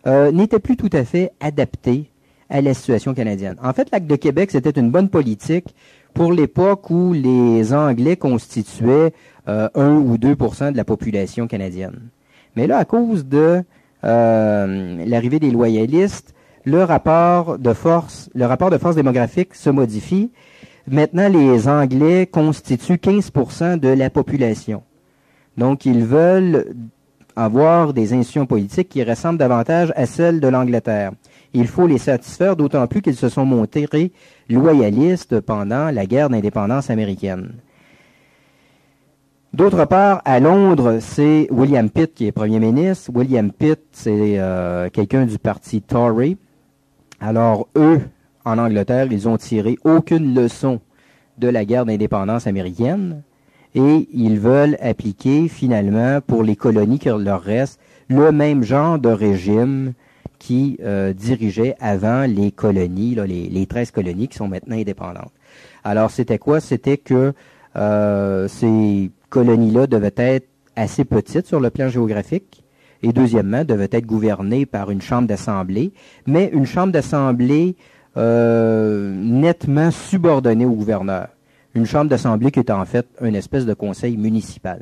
n'était plus tout à fait adapté à la situation canadienne. En fait, l'Acte de Québec, c'était une bonne politique pour l'époque où les Anglais constituaient 1 ou 2% de la population canadienne. Mais là, à cause de l'arrivée des loyalistes, le rapport de force démographique se modifie. Maintenant, les Anglais constituent 15% de la population. Donc, ils veulent avoir des institutions politiques qui ressemblent davantage à celles de l'Angleterre. Il faut les satisfaire, d'autant plus qu'ils se sont montrés loyalistes pendant la guerre d'indépendance américaine. D'autre part, à Londres, c'est William Pitt qui est premier ministre. William Pitt, c'est quelqu'un du parti Tory. Alors, eux, en Angleterre, ils ont tiré aucune leçon de la guerre d'indépendance américaine et ils veulent appliquer finalement pour les colonies qui leur restent le même genre de régime qui dirigeait avant les colonies, là, les 13 colonies qui sont maintenant indépendantes. Alors, c'était quoi? C'était que ces colonies-là devaient être assez petites sur le plan géographique, et deuxièmement, devait être gouverné par une chambre d'assemblée, mais une chambre d'assemblée nettement subordonnée au gouverneur. Une chambre d'assemblée qui est en fait une espèce de conseil municipal.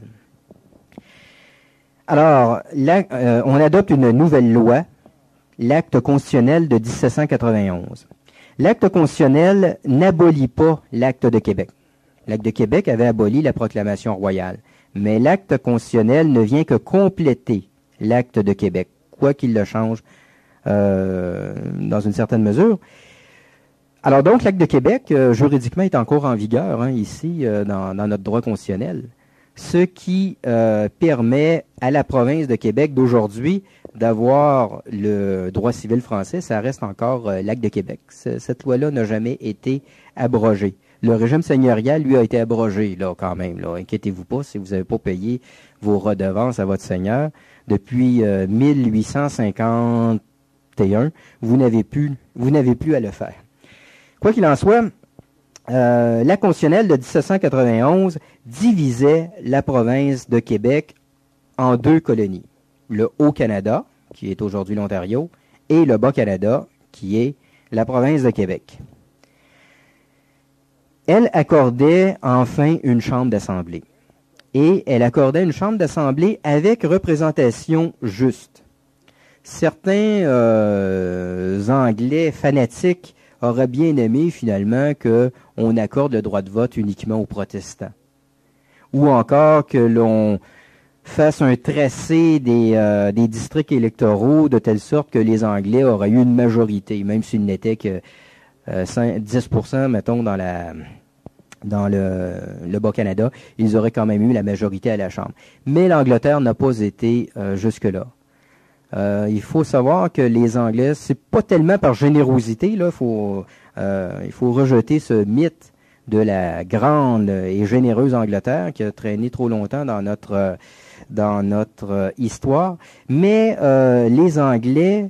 Alors, là, on adopte une nouvelle loi, l'acte constitutionnel de 1791. L'acte constitutionnel n'abolit pas l'acte de Québec. L'acte de Québec avait aboli la proclamation royale, mais l'acte constitutionnel ne vient que compléter l'acte de Québec, quoi qu'il le change dans une certaine mesure. Alors donc, l'acte de Québec, juridiquement, est encore en vigueur ici, dans notre droit constitutionnel, ce qui permet à la province de Québec d'aujourd'hui d'avoir le droit civil français. Ça reste encore l'acte de Québec. Cette loi-là n'a jamais été abrogée. Le régime seigneurial, lui, a été abrogé, là, quand même. Là. Inquiétez-vous pas si vous n'avez pas payé vos redevances à votre seigneur. Depuis 1851, vous n'avez plus à le faire. Quoi qu'il en soit, l'acte constitutionnel de 1791 divisait la province de Québec en deux colonies. Le Haut-Canada, qui est aujourd'hui l'Ontario, et le Bas-Canada, qui est la province de Québec. Elle accordait enfin une chambre d'assemblée. Et elle accordait une chambre d'assemblée avec représentation juste. Certains Anglais fanatiques auraient bien aimé finalement qu'on accorde le droit de vote uniquement aux protestants. Ou encore que l'on fasse un tracé des districts électoraux de telle sorte que les Anglais auraient eu une majorité, même s'il n'était que 10%, mettons, dans le Bas-Canada, ils auraient quand même eu la majorité à la Chambre. Mais l'Angleterre n'a pas été jusque-là. Il faut savoir que les Anglais, c'est pas tellement par générosité, là, il faut rejeter ce mythe de la grande et généreuse Angleterre qui a traîné trop longtemps dans notre histoire. Mais les Anglais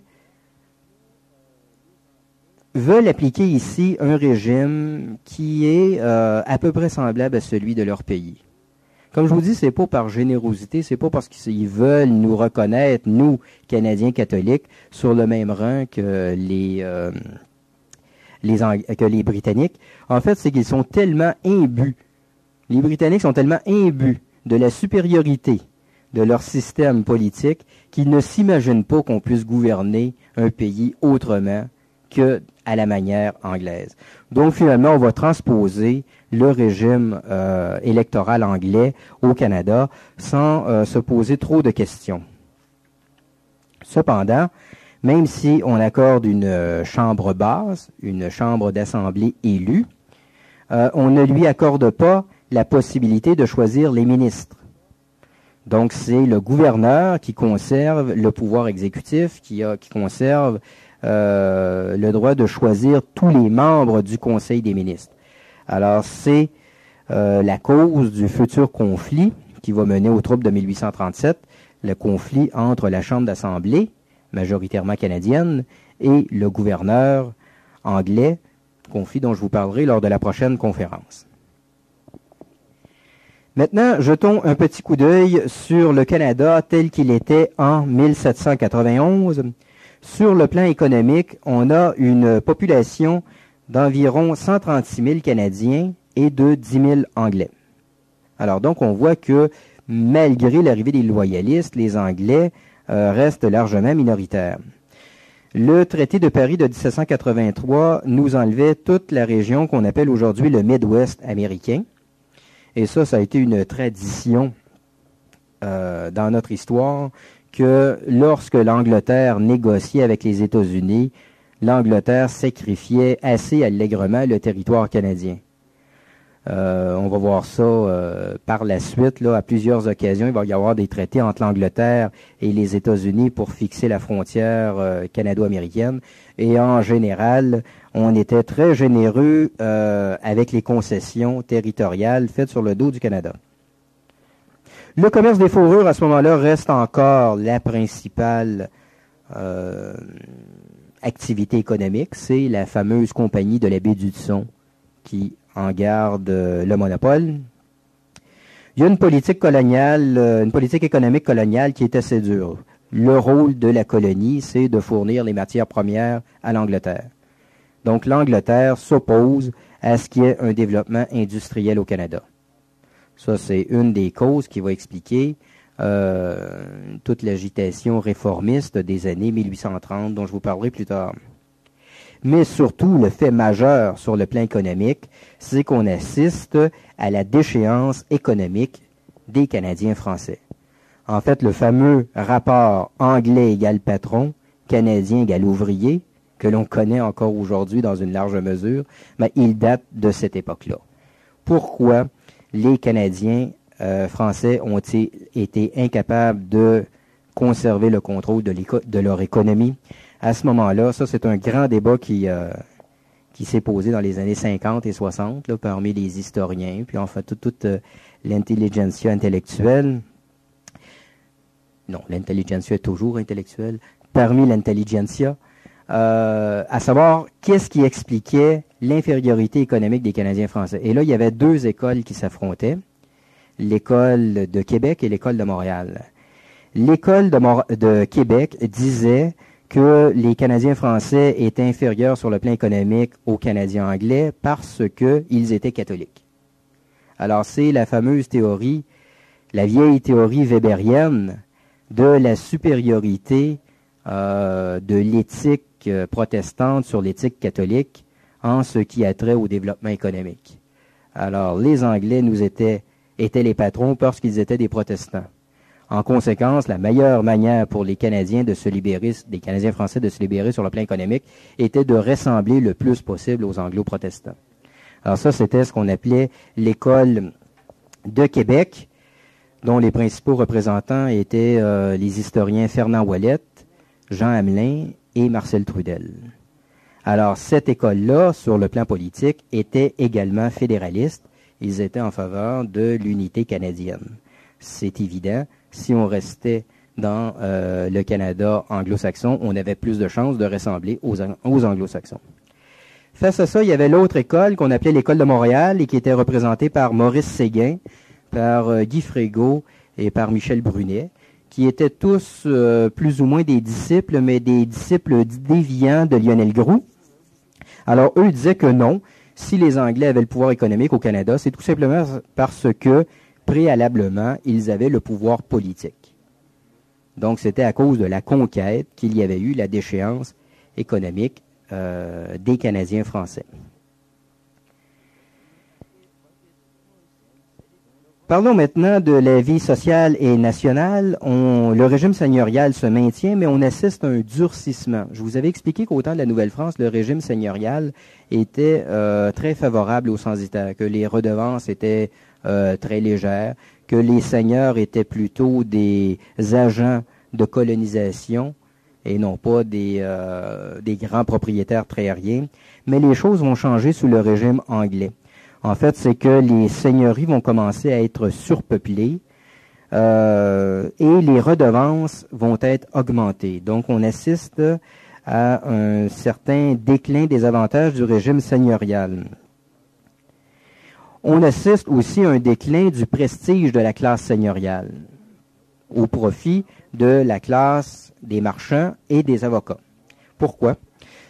veulent appliquer ici un régime qui est à peu près semblable à celui de leur pays. Comme je vous dis, c'est pas par générosité, c'est pas parce qu'ils veulent nous reconnaître, nous, Canadiens catholiques, sur le même rang que les Britanniques. En fait, c'est qu'ils sont tellement imbus. Les Britanniques sont tellement imbus de la supériorité de leur système politique qu'ils ne s'imaginent pas qu'on puisse gouverner un pays autrement que à la manière anglaise. Donc finalement, on va transposer le régime électoral anglais au Canada sans se poser trop de questions. Cependant, même si on accorde une chambre basse, une chambre d'assemblée élue, on ne lui accorde pas la possibilité de choisir les ministres. Donc c'est le gouverneur qui conserve le pouvoir exécutif, qui conserve le droit de choisir tous les membres du Conseil des ministres. Alors, c'est la cause du futur conflit qui va mener aux troupes de 1837, le conflit entre la Chambre d'Assemblée, majoritairement canadienne, et le gouverneur anglais, conflit dont je vous parlerai lors de la prochaine conférence. Maintenant, jetons un petit coup d'œil sur le Canada tel qu'il était en 1791. Sur le plan économique, on a une population d'environ 136 000 Canadiens et de 10 000 Anglais. Alors donc, on voit que malgré l'arrivée des loyalistes, les Anglais restent largement minoritaires. Le traité de Paris de 1783 nous enlevait toute la région qu'on appelle aujourd'hui le Midwest américain. Et ça a été une tradition dans notre histoire que lorsque l'Angleterre négociait avec les États-Unis, l'Angleterre sacrifiait assez allègrement le territoire canadien. On va voir ça par la suite, là, à plusieurs occasions. Il va y avoir des traités entre l'Angleterre et les États-Unis pour fixer la frontière canado-américaine. Et en général, on était très généreux avec les concessions territoriales faites sur le dos du Canada. Le commerce des fourrures, à ce moment-là, reste encore la principale activité économique. C'est la fameuse compagnie de la baie d'Hudson qui en garde le monopole. Il y a une politique coloniale, une politique économique coloniale qui est assez dure. le rôle de la colonie, c'est de fournir les matières premières à l'Angleterre. Donc l'Angleterre s'oppose à ce qu'il y ait un développement industriel au Canada. Ça, c'est une des causes qui va expliquer toute l'agitation réformiste des années 1830 dont je vous parlerai plus tard. Mais surtout, le fait majeur sur le plan économique, c'est qu'on assiste à la déchéance économique des Canadiens français. En fait, le fameux rapport anglais égale patron, canadien égale ouvrier, que l'on connaît encore aujourd'hui dans une large mesure, mais il date de cette époque-là. Pourquoi les Canadiens français ont-ils été incapables de conserver le contrôle de leur économie? À ce moment-là, ça c'est un grand débat qui s'est posé dans les années 50 et 60 là, parmi les historiens, puis en fait toute l'intelligentsia intellectuelle. Non, l'intelligentsia est toujours intellectuelle. Parmi l'intelligentsia, à savoir qu'est-ce qui expliquait l'infériorité économique des Canadiens français. Et là, il y avait deux écoles qui s'affrontaient, l'école de Québec et l'école de Montréal. L'école de Québec disait que les Canadiens français étaient inférieurs sur le plan économique aux Canadiens anglais parce qu'ils étaient catholiques. Alors, c'est la fameuse théorie, la vieille théorie wébérienne de la supériorité de l'éthique protestante sur l'éthique catholique en ce qui a trait au développement économique. Alors, les Anglais étaient les patrons parce qu'ils étaient des protestants. En conséquence, la meilleure manière pour les Canadiens de se libérer, des Canadiens français de se libérer sur le plan économique, était de ressembler le plus possible aux anglo-protestants. Alors ça, c'était ce qu'on appelait l'école de Québec, dont les principaux représentants étaient les historiens Fernand Ouellette, Jean Hamelin et Marcel Trudel. Alors, cette école-là, sur le plan politique, était également fédéraliste. Ils étaient en faveur de l'unité canadienne. C'est évident, si on restait dans le Canada anglo-saxon, on avait plus de chances de ressembler aux anglo-saxons. Face à ça, il y avait l'autre école qu'on appelait l'école de Montréal et qui était représentée par Maurice Séguin, par Guy Frégault et par Michel Brunet, qui étaient tous plus ou moins des disciples, mais des disciples déviants de Lionel Groulx. Alors, eux disaient que non, si les Anglais avaient le pouvoir économique au Canada, c'est tout simplement parce que, préalablement, ils avaient le pouvoir politique. Donc, c'était à cause de la conquête qu'il y avait eu la déchéance économique des Canadiens français. Parlons maintenant de la vie sociale et nationale. Le régime seigneurial se maintient, mais on assiste à un durcissement. Je vous avais expliqué qu'au temps de la Nouvelle-France, le régime seigneurial était très favorable aux censitaires, que les redevances étaient très légères, que les seigneurs étaient plutôt des agents de colonisation et non pas des grands propriétaires terriens. Mais les choses vont changer sous le régime anglais. En fait, c'est que les seigneuries vont commencer à être surpeuplées et les redevances vont être augmentées. Donc, on assiste à un certain déclin des avantages du régime seigneurial. On assiste aussi à un déclin du prestige de la classe seigneuriale au profit de la classe des marchands et des avocats. Pourquoi?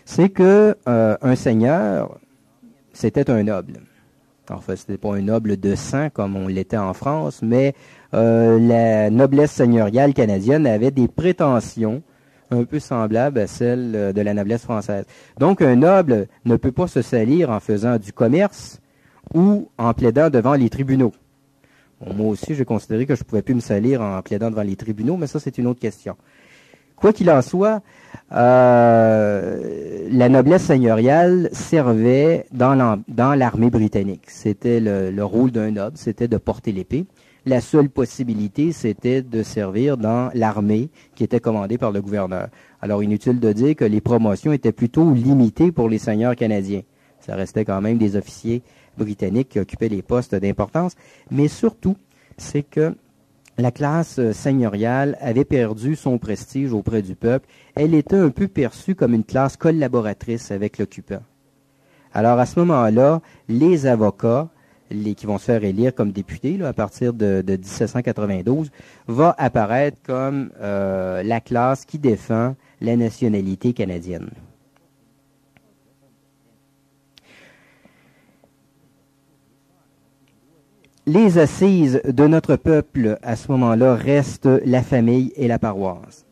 C'est que un seigneur, c'était un noble. En fait, c'était pas un noble de sang comme on l'était en France, mais la noblesse seigneuriale canadienne avait des prétentions un peu semblables à celles de la noblesse française. Donc, un noble ne peut pas se salir en faisant du commerce ou en plaidant devant les tribunaux. Bon, moi aussi, j'ai considéré que je ne pouvais plus me salir en plaidant devant les tribunaux, mais ça, c'est une autre question. Quoi qu'il en soit, la noblesse seigneuriale servait dans l'armée britannique. C'était le rôle d'un noble, c'était de porter l'épée. La seule possibilité, c'était de servir dans l'armée qui était commandée par le gouverneur. Alors, inutile de dire que les promotions étaient plutôt limitées pour les seigneurs canadiens. Ça restait quand même des officiers britanniques qui occupaient les postes d'importance. Mais surtout, c'est que la classe seigneuriale avait perdu son prestige auprès du peuple. Elle était un peu perçue comme une classe collaboratrice avec l'occupant. Alors, à ce moment-là, les avocats, qui vont se faire élire comme députés là, à partir de 1792, va apparaître comme la classe qui défend la nationalité canadienne. Les assises de notre peuple, à ce moment-là, restent la famille et la paroisse.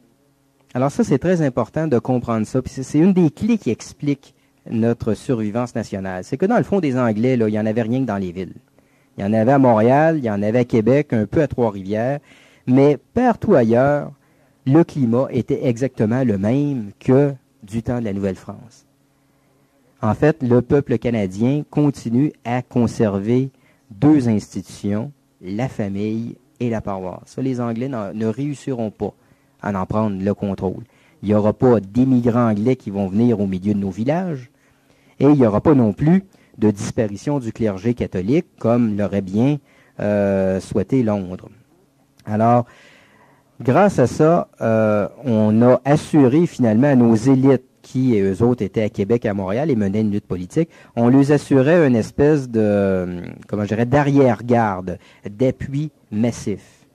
Alors ça, c'est très important de comprendre ça. Puis c'est une des clés qui explique notre survivance nationale. C'est que dans le fond des Anglais, là, il n'y en avait rien que dans les villes. Il y en avait à Montréal, il y en avait à Québec, un peu à Trois-Rivières, mais partout ailleurs, le climat était exactement le même que du temps de la Nouvelle-France. En fait, le peuple canadien continue à conserver deux institutions, la famille et la paroisse. Ça, les Anglais ne réussiront pas à en prendre le contrôle. Il n'y aura pas d'immigrants anglais qui vont venir au milieu de nos villages et il n'y aura pas non plus de disparition du clergé catholique comme l'aurait bien souhaité Londres. Alors, grâce à ça, on a assuré finalement à nos élites qui, eux autres, étaient à Québec et à Montréal et menaient une lutte politique, on leur assurait une espèce de, d'arrière-garde, d'appui massif.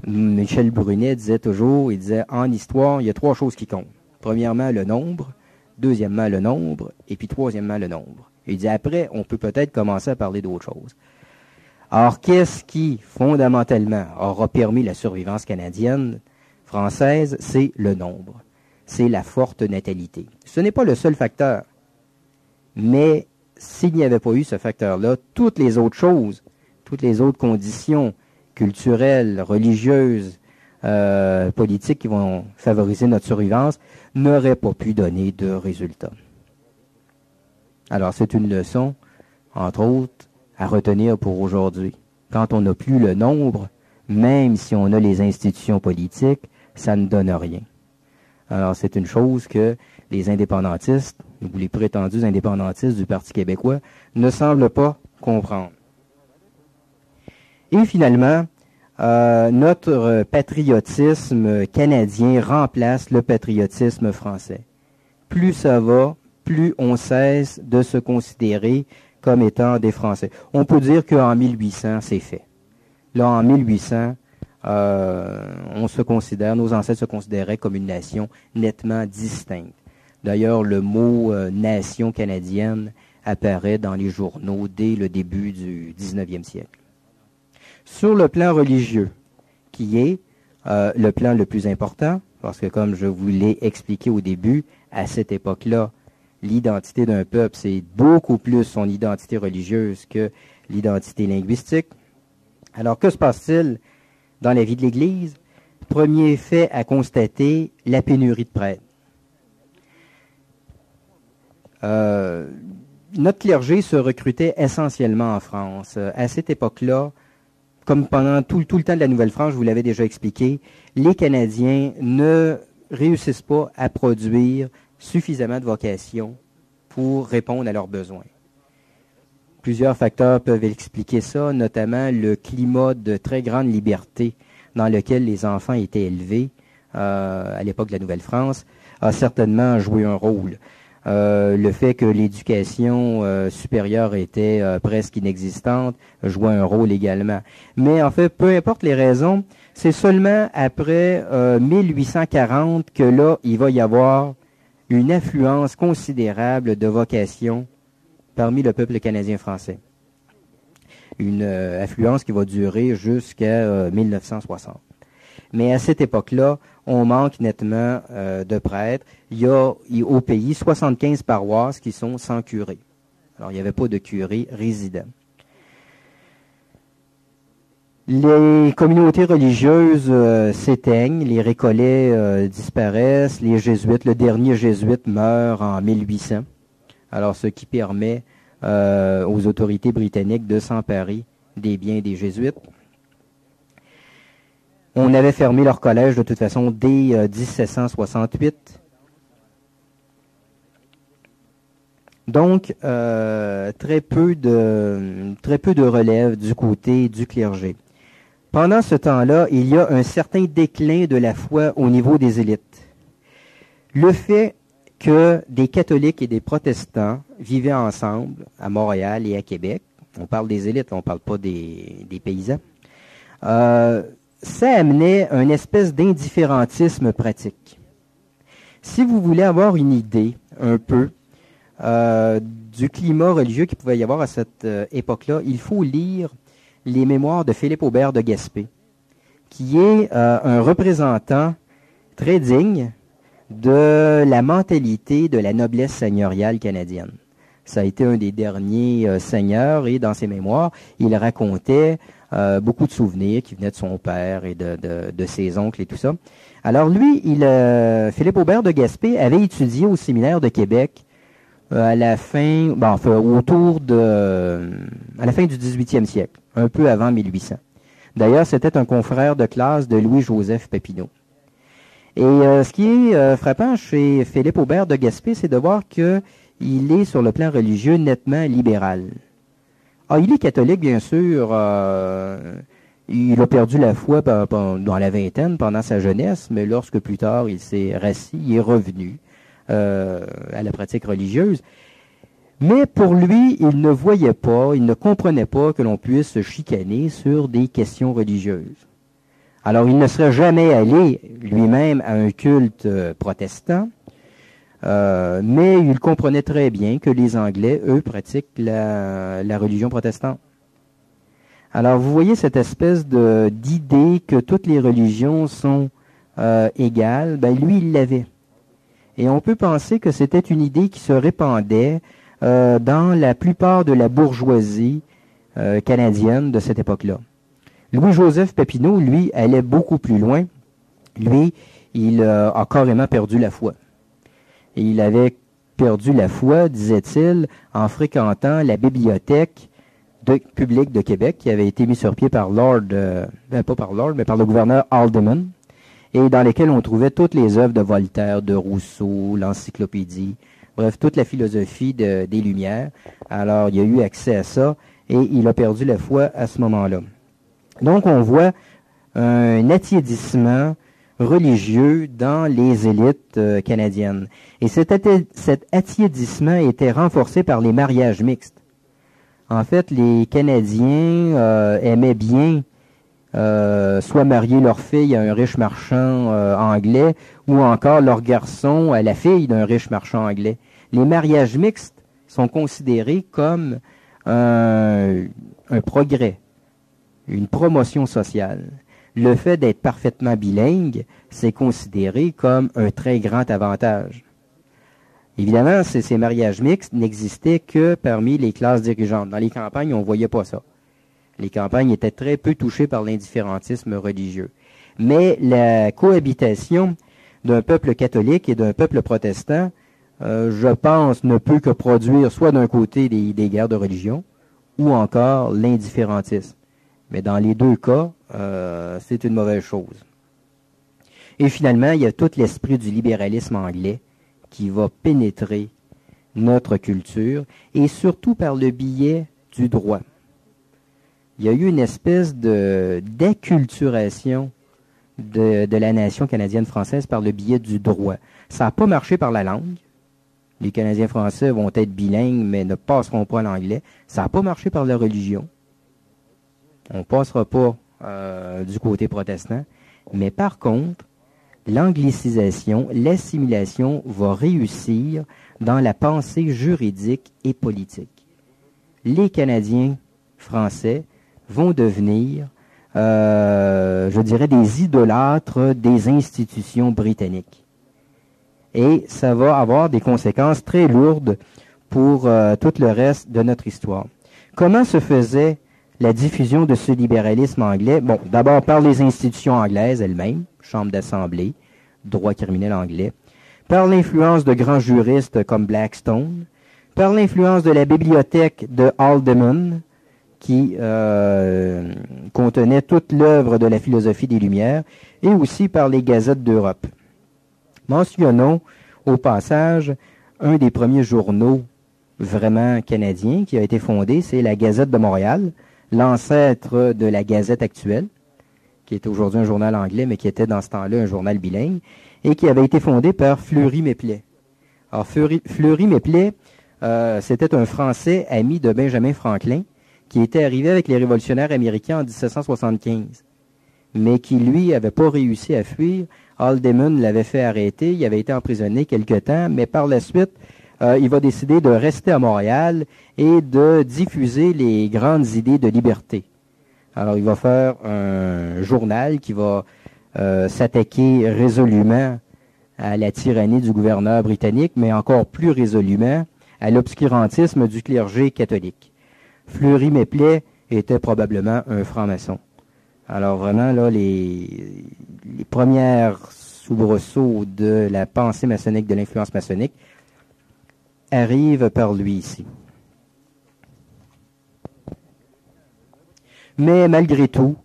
Michel Brunet disait toujours, il disait, en histoire, il y a trois choses qui comptent. Premièrement, le nombre, deuxièmement, le nombre, et puis troisièmement, le nombre. Et il disait, après, on peut peut-être commencer à parler d'autre chose. Alors, qu'est-ce qui, fondamentalement, aura permis la survivance canadienne, française? C'est le nombre. C'est la forte natalité. Ce n'est pas le seul facteur. Mais s'il n'y avait pas eu ce facteur-là, toutes les autres choses, toutes les autres conditions culturelles, religieuses, politiques qui vont favoriser notre survivance n'auraient pas pu donner de résultats. Alors, c'est une leçon, entre autres, à retenir pour aujourd'hui. Quand on n'a plus le nombre, même si on a les institutions politiques, ça ne donne rien. Alors, c'est une chose que les indépendantistes, ou les prétendus indépendantistes du Parti québécois, ne semblent pas comprendre. Et finalement, notre patriotisme canadien remplace le patriotisme français. Plus ça va, plus on cesse de se considérer comme étant des Français. On peut dire qu'en 1800, c'est fait. Là, en 1800, on se considère, nos ancêtres se considéraient comme une nation nettement distincte. D'ailleurs, le mot nation canadienne apparaît dans les journaux dès le début du 19e siècle. Sur le plan religieux, qui est le plan le plus important, parce que comme je vous l'ai expliqué au début, à cette époque-là, l'identité d'un peuple, c'est beaucoup plus son identité religieuse que l'identité linguistique. Alors, que se passe-t-il dans la vie de l'Église? Premier fait à constater, la pénurie de prêtres. Notre clergé se recrutait essentiellement en France. À cette époque-là, comme pendant tout le temps de la Nouvelle-France, je vous l'avais déjà expliqué, les Canadiens ne réussissent pas à produire suffisamment de vocations pour répondre à leurs besoins. Plusieurs facteurs peuvent expliquer ça, notamment le climat de très grande liberté dans lequel les enfants étaient élevés à l'époque de la Nouvelle-France a certainement joué un rôle. Le fait que l'éducation supérieure était presque inexistante jouait un rôle également. Mais en fait, peu importe les raisons, c'est seulement après 1840 que là, il va y avoir une affluence considérable de vocations parmi le peuple canadien-français. Une affluence qui va durer jusqu'à 1960. Mais à cette époque-là, on manque nettement de prêtres. Il y a au pays 75 paroisses qui sont sans curé. Alors, il n'y avait pas de curé résident. Les communautés religieuses s'éteignent, les récollets disparaissent, les jésuites, le dernier jésuite meurt en 1800. Alors, ce qui permet aux autorités britanniques de s'emparer des biens des jésuites. On avait fermé leur collège de toute façon dès 1768. Donc, très peu de relève du côté du clergé. Pendant ce temps-là, il y a un certain déclin de la foi au niveau des élites. Le fait que des catholiques et des protestants vivaient ensemble à Montréal et à Québec, On parle des élites, on ne parle pas des paysans. Ça amenait une espèce d'indifférentisme pratique. Si vous voulez avoir une idée un peu du climat religieux qu'il pouvait y avoir à cette époque-là, il faut lire les mémoires de Philippe Aubert de Gaspé, qui est un représentant très digne de la mentalité de la noblesse seigneuriale canadienne. Ça a été un des derniers seigneurs et dans ses mémoires, il racontait beaucoup de souvenirs qui venaient de son père et de ses oncles et tout ça. Alors lui, Philippe Aubert de Gaspé avait étudié au séminaire de Québec à la fin du 18e siècle, un peu avant 1800. D'ailleurs, c'était un confrère de classe de Louis-Joseph Papineau. Et ce qui est frappant chez Philippe Aubert de Gaspé, c'est de voir qu'il est sur le plan religieux nettement libéral. Il est catholique, bien sûr. Il a perdu la foi dans la vingtaine, pendant sa jeunesse, mais lorsque plus tard il s'est rassis, il est revenu à la pratique religieuse. Mais pour lui, il ne voyait pas, il ne comprenait pas que l'on puisse se chicaner sur des questions religieuses. Alors, il ne serait jamais allé lui-même à un culte protestant, mais il comprenait très bien que les Anglais, eux, pratiquent la religion protestante. Alors, vous voyez cette espèce d'idée que toutes les religions sont égales, lui, il l'avait. Et on peut penser que c'était une idée qui se répandait dans la plupart de la bourgeoisie canadienne de cette époque-là. Louis-Joseph Papineau, lui, allait beaucoup plus loin. Lui, il a carrément perdu la foi. Et il avait perdu la foi, disait-il, en fréquentant la bibliothèque publique de Québec, qui avait été mise sur pied par par le gouverneur Haldimand, et dans lesquelles on trouvait toutes les œuvres de Voltaire, de Rousseau, l'encyclopédie, bref, toute la philosophie des Lumières. Alors, il a eu accès à ça, et il a perdu la foi à ce moment-là. Donc, on voit un attiédissement religieux dans les élites canadiennes. Et cet attiédissement était renforcé par les mariages mixtes. En fait, les Canadiens aimaient bien soit marier leur fille à un riche marchand anglais, ou encore leur garçon à la fille d'un riche marchand anglais. Les mariages mixtes sont considérés comme un progrès, une promotion sociale. Le fait d'être parfaitement bilingue, c'est considéré comme un très grand avantage. Évidemment, ces mariages mixtes n'existaient que parmi les classes dirigeantes. Dans les campagnes, on ne voyait pas ça. Les campagnes étaient très peu touchées par l'indifférentisme religieux. Mais la cohabitation d'un peuple catholique et d'un peuple protestant, je pense, ne peut que produire soit d'un côté des guerres de religion, ou encore l'indifférentisme. Mais dans les deux cas, c'est une mauvaise chose. Et finalement, il y a tout l'esprit du libéralisme anglais qui va pénétrer notre culture, et surtout par le biais du droit. Il y a eu une espèce d'acculturation de la nation canadienne-française par le biais du droit. Ça n'a pas marché par la langue. Les Canadiens français vont être bilingues, mais ne passeront pas l'anglais. Ça n'a pas marché par la religion. On ne passera pas du côté protestant. Mais par contre, l'anglicisation, l'assimilation va réussir dans la pensée juridique et politique. Les Canadiens français vont devenir, je dirais, des idolâtres des institutions britanniques. Et ça va avoir des conséquences très lourdes pour tout le reste de notre histoire. Comment se faisait la diffusion de ce libéralisme anglais? Bon, d'abord par les institutions anglaises elles-mêmes, Chambre d'Assemblée, droit criminel anglais, par l'influence de grands juristes comme Blackstone, par l'influence de la bibliothèque de Haldimand, qui contenait toute l'œuvre de la philosophie des Lumières, et aussi par les gazettes d'Europe. Mentionnons au passage un des premiers journaux vraiment canadiens qui a été fondé, c'est la Gazette de Montréal, l'ancêtre de la Gazette actuelle, qui est aujourd'hui un journal anglais, mais qui était dans ce temps-là un journal bilingue, et qui avait été fondé par Fleury Méplet. Alors, Fleury Méplet, c'était un Français ami de Benjamin Franklin, qui était arrivé avec les révolutionnaires américains en 1775, mais qui, lui, n'avait pas réussi à fuir. Haldimand l'avait fait arrêter, il avait été emprisonné quelque temps, mais par la suite, il va décider de rester à Montréal et de diffuser les grandes idées de liberté. Alors, il va faire un journal qui va s'attaquer résolument à la tyrannie du gouverneur britannique, mais encore plus résolument à l'obscurantisme du clergé catholique. Fleury Méplet était probablement un franc-maçon. Alors vraiment, là, les premières soubresauts de la pensée maçonnique, de l'influence maçonnique, arrivent par lui ici. Mais malgré tout,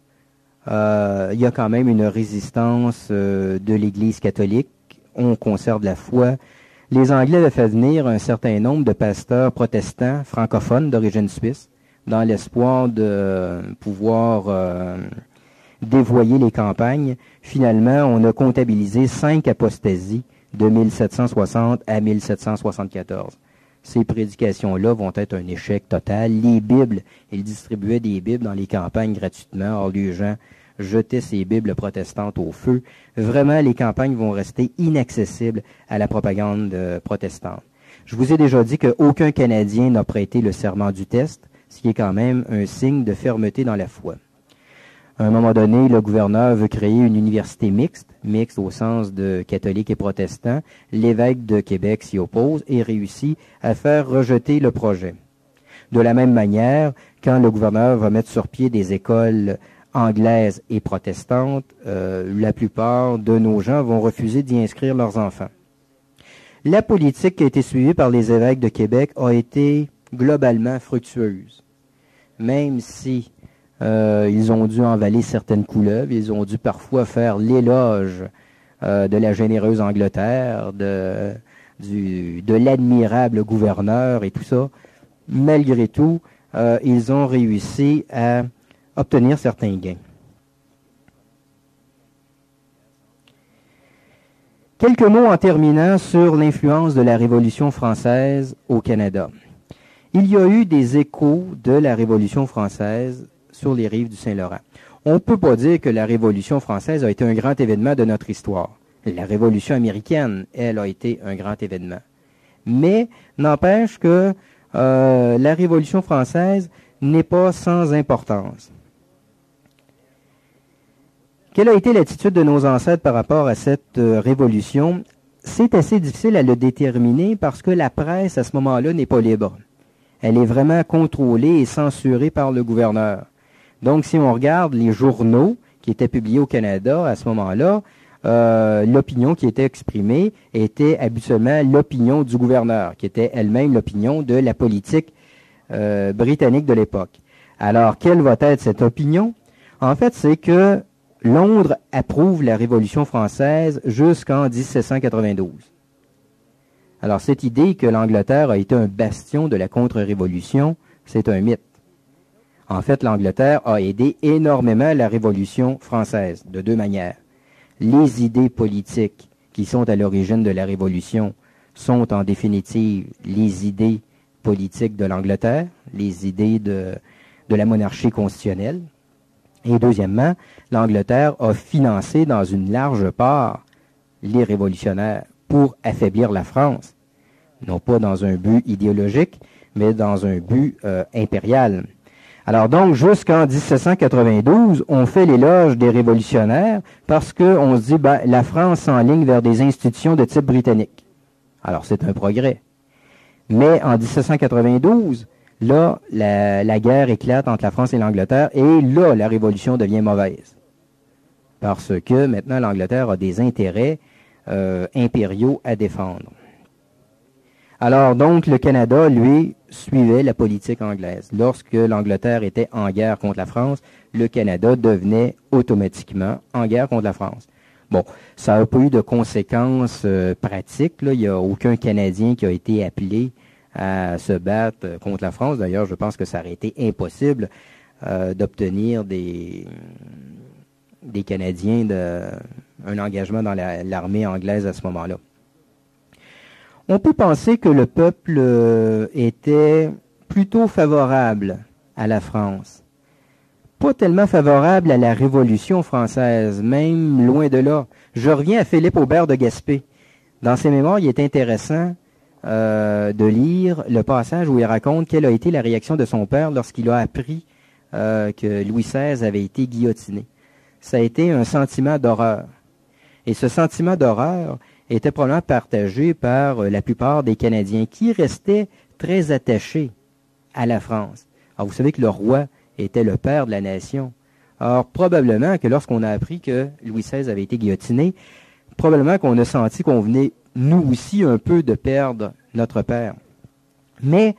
il y a quand même une résistance de l'Église catholique. On conserve la foi. Les Anglais avaient fait venir un certain nombre de pasteurs protestants francophones d'origine suisse dans l'espoir de pouvoir dévoyer les campagnes. Finalement, on a comptabilisé 5 apostasies de 1760 à 1774. Ces prédications-là vont être un échec total. Les Bibles, ils distribuaient des Bibles dans les campagnes gratuitement. Or, les gens jetaient ces Bibles protestantes au feu. Vraiment, les campagnes vont rester inaccessibles à la propagande protestante. Je vous ai déjà dit qu'aucun Canadien n'a prêté le serment du test, ce qui est quand même un signe de fermeté dans la foi. À un moment donné, le gouverneur veut créer une université mixte au sens de catholiques et protestants. L'évêque de Québec s'y oppose et réussit à faire rejeter le projet. De la même manière, quand le gouverneur va mettre sur pied des écoles anglaises et protestantes, la plupart de nos gens vont refuser d'y inscrire leurs enfants. La politique qui a été suivie par les évêques de Québec a été globalement fructueuse, même si ils ont dû envaler certaines couleuvres, ils ont dû parfois faire l'éloge de la généreuse Angleterre, de l'admirable gouverneur et tout ça. Malgré tout, ils ont réussi à obtenir certains gains. Quelques mots en terminant sur l'influence de la Révolution française au Canada. Il y a eu des échos de la Révolution française sur les rives du Saint-Laurent. On ne peut pas dire que la Révolution française a été un grand événement de notre histoire. La Révolution américaine, elle, a été un grand événement. Mais n'empêche que la Révolution française n'est pas sans importance. Quelle a été l'attitude de nos ancêtres par rapport à cette révolution? C'est assez difficile à le déterminer parce que la presse, à ce moment-là, n'est pas libre. Elle est vraiment contrôlée et censurée par le gouverneur. Donc, si on regarde les journaux qui étaient publiés au Canada à ce moment-là, l'opinion qui était exprimée était habituellement l'opinion du gouverneur, qui était elle-même l'opinion de la politique britannique de l'époque. Alors, quelle va être cette opinion? En fait, c'est que Londres approuve la Révolution française jusqu'en 1792. Alors, cette idée que l'Angleterre a été un bastion de la contre-révolution, c'est un mythe. En fait, l'Angleterre a aidé énormément la Révolution française, de deux manières. Les idées politiques qui sont à l'origine de la Révolution sont en définitive les idées politiques de l'Angleterre, les idées de la monarchie constitutionnelle. Et deuxièmement, l'Angleterre a financé dans une large part les révolutionnaires pour affaiblir la France, non pas dans un but idéologique, mais dans un but impérial. Alors donc, jusqu'en 1792, on fait l'éloge des révolutionnaires parce qu'on se dit, la France s'enligne vers des institutions de type britannique. Alors, c'est un progrès. Mais en 1792, là, la guerre éclate entre la France et l'Angleterre et là, la révolution devient mauvaise. Parce que maintenant, l'Angleterre a des intérêts impériaux à défendre. Alors donc, le Canada, lui, suivait la politique anglaise. Lorsque l'Angleterre était en guerre contre la France, le Canada devenait automatiquement en guerre contre la France. Bon, ça n'a pas eu de conséquences pratiques, là. Il n'y a aucun Canadien qui a été appelé à se battre contre la France. D'ailleurs, je pense que ça aurait été impossible d'obtenir des Canadiens un engagement dans l'armée anglaise à ce moment-là. On peut penser que le peuple était plutôt favorable à la France. Pas tellement favorable à la Révolution française, même loin de là. Je reviens à Philippe Aubert de Gaspé. Dans ses mémoires, il est intéressant de lire le passage où il raconte quelle a été la réaction de son père lorsqu'il a appris que Louis XVI avait été guillotiné. Ça a été un sentiment d'horreur. Et ce sentiment d'horreur était probablement partagé par la plupart des Canadiens qui restaient très attachés à la France. Alors, vous savez que le roi était le père de la nation. Alors, probablement que lorsqu'on a appris que Louis XVI avait été guillotiné, probablement qu'on a senti qu'on venait, nous aussi, un peu de perdre notre père. Mais,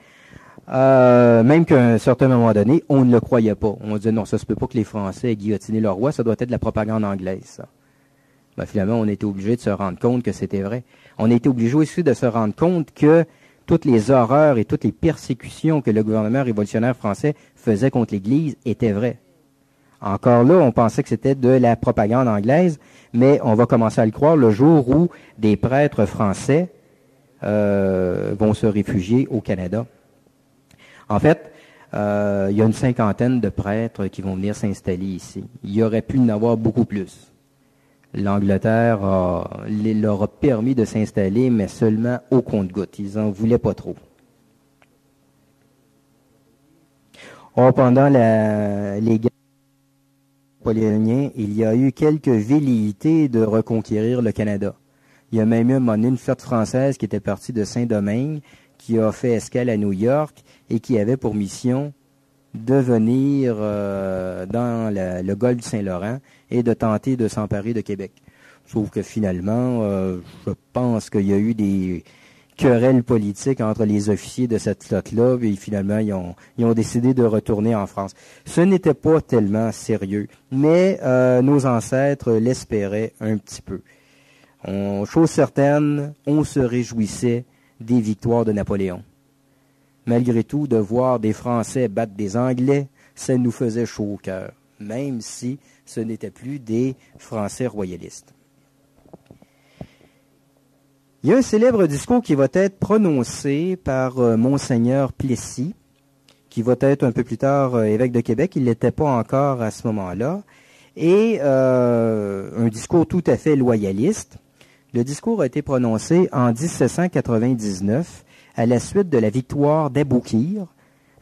même qu'à un certain moment donné, on ne le croyait pas. On disait, non, ça se peut pas que les Français aient guillotiné leur roi, ça doit être de la propagande anglaise, ça. Ben, finalement, on était obligé de se rendre compte que c'était vrai. On était obligé aussi de se rendre compte que toutes les horreurs et toutes les persécutions que le gouvernement révolutionnaire français faisait contre l'Église étaient vraies. Encore là, on pensait que c'était de la propagande anglaise, mais on va commencer à le croire le jour où des prêtres français vont se réfugier au Canada. En fait, il y a une 50aine de prêtres qui vont venir s'installer ici. Il y aurait pu en avoir beaucoup plus. L'Angleterre leur a permis de s'installer, mais seulement au compte-gouttes. Ils n'en voulaient pas trop. Or, pendant les guerres napoléoniennes, il y a eu quelques velléités de reconquérir le Canada. Il y a même eu une flotte française qui était partie de Saint-Domingue, qui a fait escale à New York et qui avait pour mission de venir dans le golfe du Saint-Laurent et de tenter de s'emparer de Québec. Sauf que finalement, je pense qu'il y a eu des querelles politiques entre les officiers de cette flotte-là, et finalement, ils ont décidé de retourner en France. Ce n'était pas tellement sérieux, mais nos ancêtres l'espéraient un petit peu. Chose certaine, on se réjouissait des victoires de Napoléon. Malgré tout, de voir des Français battre des Anglais, ça nous faisait chaud au cœur, même si ce n'étaient plus des Français royalistes. Il y a un célèbre discours qui va être prononcé par Monseigneur Plessis, qui va être un peu plus tard évêque de Québec. Il ne l'était pas encore à ce moment-là. Et un discours tout à fait loyaliste. Le discours a été prononcé en 1799 à la suite de la victoire d'Aboukir.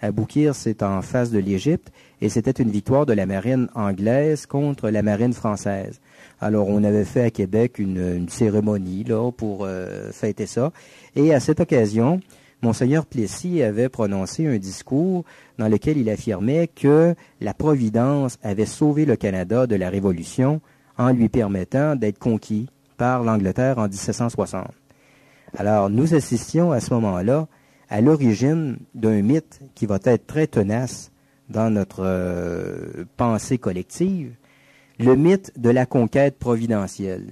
Aboukir, c'est en face de l'Égypte, et c'était une victoire de la marine anglaise contre la marine française. Alors, on avait fait à Québec une cérémonie là pour fêter ça. Et à cette occasion, Monseigneur Plessis avait prononcé un discours dans lequel il affirmait que la Providence avait sauvé le Canada de la Révolution en lui permettant d'être conquis par l'Angleterre en 1760. Alors, nous assistions à ce moment-là à l'origine d'un mythe qui va être très tenace dans notre pensée collective, le mythe de la conquête providentielle.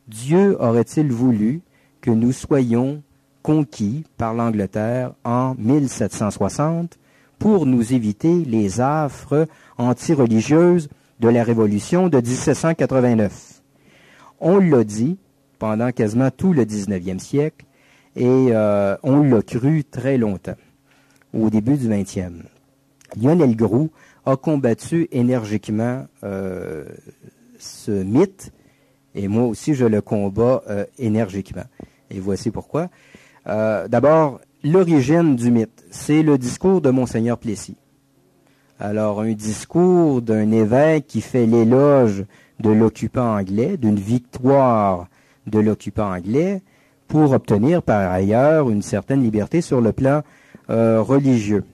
Dieu aurait-il voulu que nous soyons conquis par l'Angleterre en 1760 pour nous éviter les affres antireligieuses de la Révolution de 1789? On l'a dit pendant quasiment tout le 19e siècle, et on l'a cru très longtemps, au début du 20e. Lionel Groulx a combattu énergiquement ce mythe, et moi aussi je le combats énergiquement. Et voici pourquoi. D'abord, l'origine du mythe, c'est le discours de Monseigneur Plessis. Alors, un discours d'un évêque qui fait l'éloge de l'occupant anglais, d'une victoire de l'occupant anglais, pour obtenir par ailleurs une certaine liberté sur le plan religieux.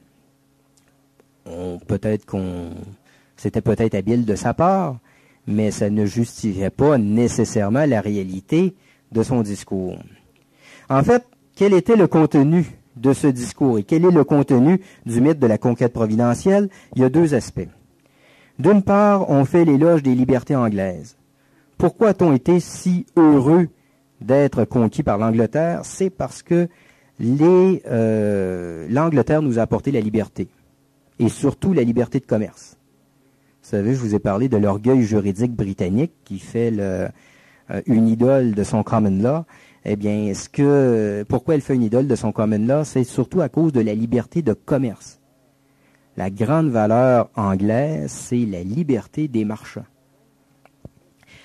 C'était peut-être habile de sa part, mais ça ne justifiait pas nécessairement la réalité de son discours. En fait, quel était le contenu de ce discours et quel est le contenu du mythe de la conquête providentielle? Il y a deux aspects. D'une part, on fait l'éloge des libertés anglaises. Pourquoi a-t-on été si heureux d'être conquis par l'Angleterre? C'est parce que l'Angleterre nous a apporté la liberté, et surtout la liberté de commerce. Vous savez, je vous ai parlé de l'orgueil juridique britannique qui fait une idole de son common law. Eh bien, pourquoi elle fait une idole de son common law? C'est surtout à cause de la liberté de commerce. La grande valeur anglaise, c'est la liberté des marchands.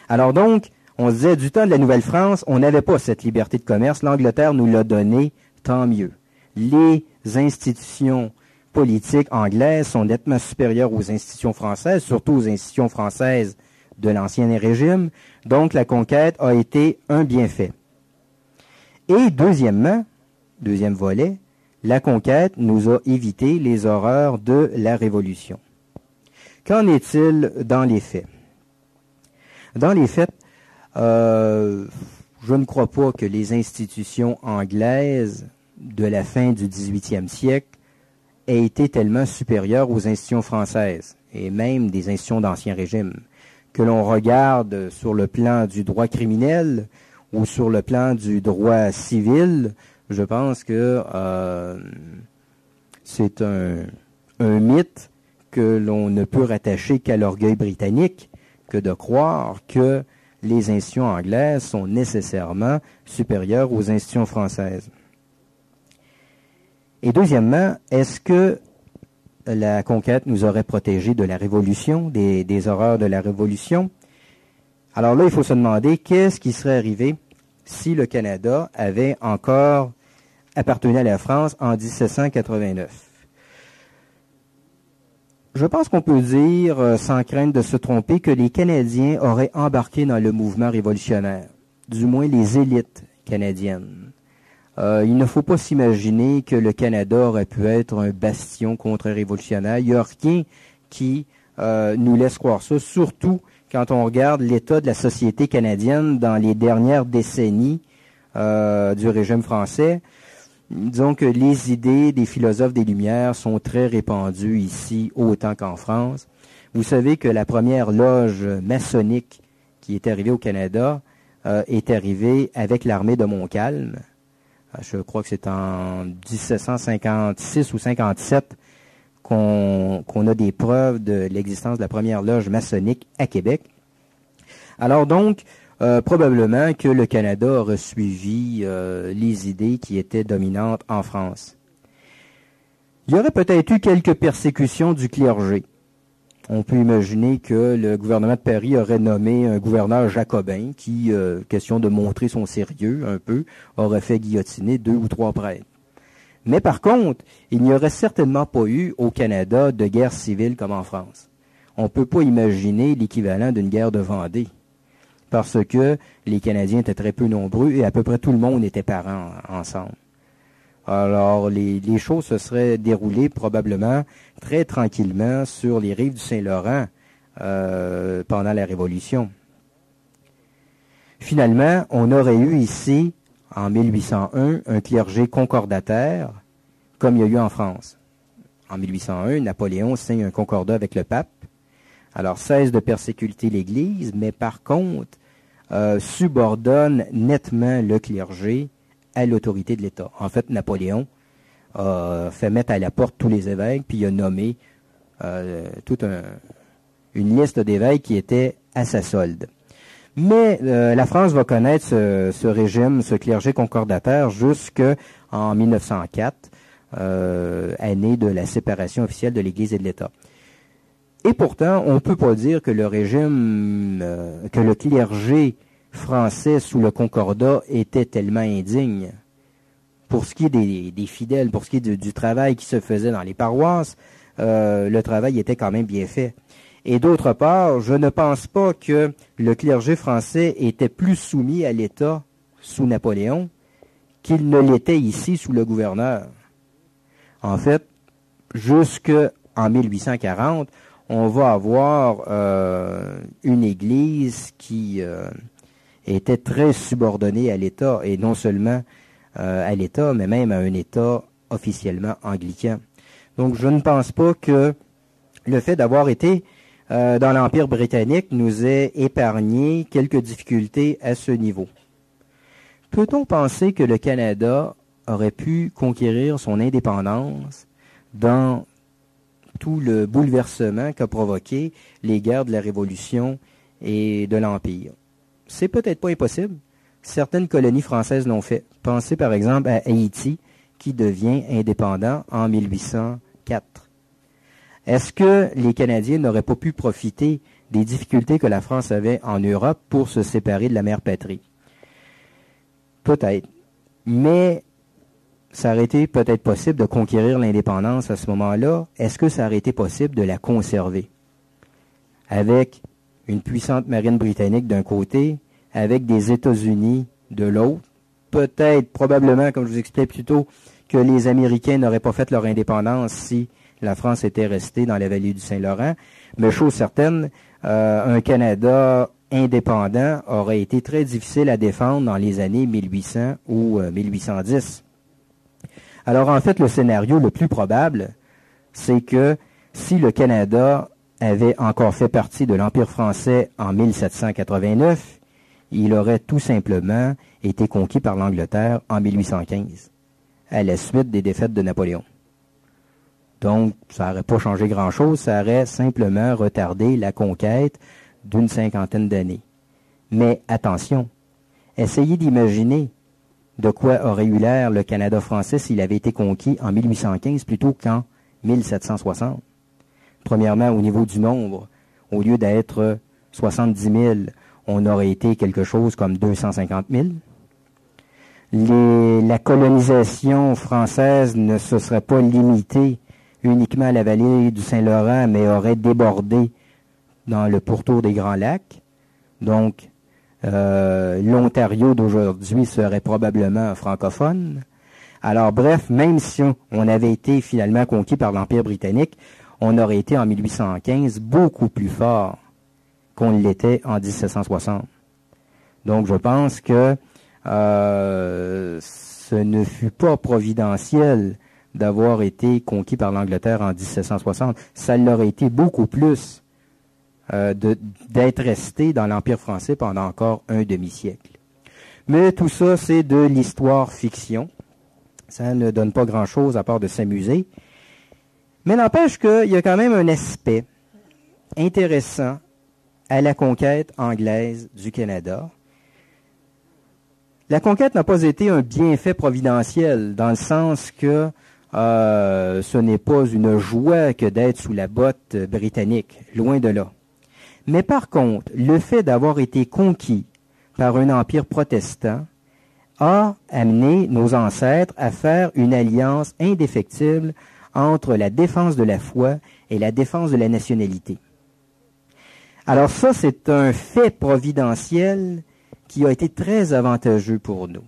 Alors donc, on se disait, du temps de la Nouvelle-France, on n'avait pas cette liberté de commerce. L'Angleterre nous l'a donnée, tant mieux. Les institutions politiques anglaises sont nettement supérieures aux institutions françaises, surtout aux institutions françaises de l'Ancien Régime. Donc, la conquête a été un bienfait. Et deuxièmement, deuxième volet, la conquête nous a évité les horreurs de la Révolution. Qu'en est-il dans les faits? Dans les faits, je ne crois pas que les institutions anglaises de la fin du 18e siècle aient été tellement supérieures aux institutions françaises, et même des institutions d'Ancien Régime. Que l'on regarde sur le plan du droit criminel ou sur le plan du droit civil, je pense que c'est un mythe que l'on ne peut rattacher qu'à l'orgueil britannique que de croire que les institutions anglaises sont nécessairement supérieures aux institutions françaises. Et deuxièmement, est-ce que la conquête nous aurait protégés de la Révolution, des horreurs de la Révolution? Alors là, il faut se demander qu'est-ce qui serait arrivé si le Canada avait encore appartenu à la France en 1789. Je pense qu'on peut dire, sans crainte de se tromper, que les Canadiens auraient embarqué dans le mouvement révolutionnaire, du moins les élites canadiennes. Il ne faut pas s'imaginer que le Canada aurait pu être un bastion contre-révolutionnaire. Il n'y a rien qui nous laisse croire ça, surtout quand on regarde l'état de la société canadienne dans les dernières décennies du régime français. Disons que les idées des philosophes des Lumières sont très répandues ici, autant qu'en France. Vous savez que la première loge maçonnique qui est arrivée au Canada est arrivée avec l'armée de Montcalm. Je crois que c'est en 1756 ou 57 qu'on a des preuves de l'existence de la première loge maçonnique à Québec. Alors donc, probablement que le Canada aurait suivi les idées qui étaient dominantes en France. Il y aurait peut-être eu quelques persécutions du clergé. On peut imaginer que le gouvernement de Paris aurait nommé un gouverneur jacobin qui, question de montrer son sérieux un peu, aurait fait guillotiner 2 ou 3 prêtres. Mais par contre, il n'y aurait certainement pas eu au Canada de guerre civile comme en France. On ne peut pas imaginer l'équivalent d'une guerre de Vendée, parce que les Canadiens étaient très peu nombreux et à peu près tout le monde était parent ensemble. Alors, les choses se seraient déroulées probablement très tranquillement sur les rives du Saint-Laurent pendant la Révolution. Finalement, on aurait eu ici, en 1801, un clergé concordataire, comme il y a eu en France. En 1801, Napoléon signe un concordat avec le pape. Alors, cesse de persécuter l'Église, mais par contre, subordonne nettement le clergé à l'autorité de l'État. En fait, Napoléon a fait mettre à la porte tous les évêques, puis il a nommé toute une liste d'évêques qui étaient à sa solde. Mais la France va connaître ce régime, ce clergé concordataire, jusqu'en 1904, année de la séparation officielle de l'Église et de l'État. Et pourtant, on ne peut pas dire que le régime, que le clergé français sous le Concordat était tellement indigne. Pour ce qui est des fidèles, pour ce qui est du travail qui se faisait dans les paroisses, le travail était quand même bien fait. Et d'autre part, je ne pense pas que le clergé français était plus soumis à l'État sous Napoléon qu'il ne l'était ici sous le gouverneur. En fait, jusqu'en 1840, on va avoir une Église qui était très subordonnée à l'État, et non seulement à l'État, mais même à un État officiellement anglican. Donc je ne pense pas que le fait d'avoir été dans l'Empire britannique nous ait épargné quelques difficultés à ce niveau. Peut-on penser que le Canada aurait pu conquérir son indépendance dans tout le bouleversement qu'a provoqué les guerres de la Révolution et de l'Empire? C'est peut-être pas impossible. Certaines colonies françaises l'ont fait. Pensez par exemple à Haïti, qui devient indépendant en 1804. Est-ce que les Canadiens n'auraient pas pu profiter des difficultés que la France avait en Europe pour se séparer de la mère patrie? Peut-être. Mais ça aurait été peut-être possible de conquérir l'indépendance à ce moment-là. Est-ce que ça aurait été possible de la conserver? Avec une puissante marine britannique d'un côté, avec des États-Unis de l'autre. Peut-être, probablement, comme je vous expliquais plus tôt, que les Américains n'auraient pas fait leur indépendance si la France était restée dans la vallée du Saint-Laurent. Mais chose certaine, un Canada indépendant aurait été très difficile à défendre dans les années 1800 ou 1810. Alors en fait, le scénario le plus probable, c'est que si le Canada avait encore fait partie de l'Empire français en 1789, il aurait tout simplement été conquis par l'Angleterre en 1815, à la suite des défaites de Napoléon. Donc, ça n'aurait pas changé grand-chose, ça aurait simplement retardé la conquête d'une 50aine d'années. Mais attention, essayez d'imaginer de quoi aurait eu l'air le Canada français s'il avait été conquis en 1815 plutôt qu'en 1760. Premièrement, au niveau du nombre, au lieu d'être 70 000, on aurait été quelque chose comme 250 000. La colonisation française ne se serait pas limitée uniquement à la vallée du Saint-Laurent, mais aurait débordé dans le pourtour des Grands Lacs. Donc, l'Ontario d'aujourd'hui serait probablement francophone. Alors bref, même si on avait été finalement conquis par l'Empire britannique, on aurait été en 1815 beaucoup plus fort qu'on l'était en 1760. Donc je pense que ce ne fut pas providentiel d'avoir été conquis par l'Angleterre en 1760. Ça l'aurait été beaucoup plus d'être resté dans l'Empire français pendant encore un demi-siècle. Mais tout ça, c'est de l'histoire fiction. Ça ne donne pas grand-chose à part de s'amuser. Mais n'empêche qu'il y a quand même un aspect intéressant à la conquête anglaise du Canada. La conquête n'a pas été un bienfait providentiel, dans le sens que ce n'est pas une joie que d'être sous la botte britannique, loin de là. Mais par contre, le fait d'avoir été conquis par un empire protestant a amené nos ancêtres à faire une alliance indéfectible entre la défense de la foi et la défense de la nationalité. Alors ça, c'est un fait providentiel qui a été très avantageux pour nous.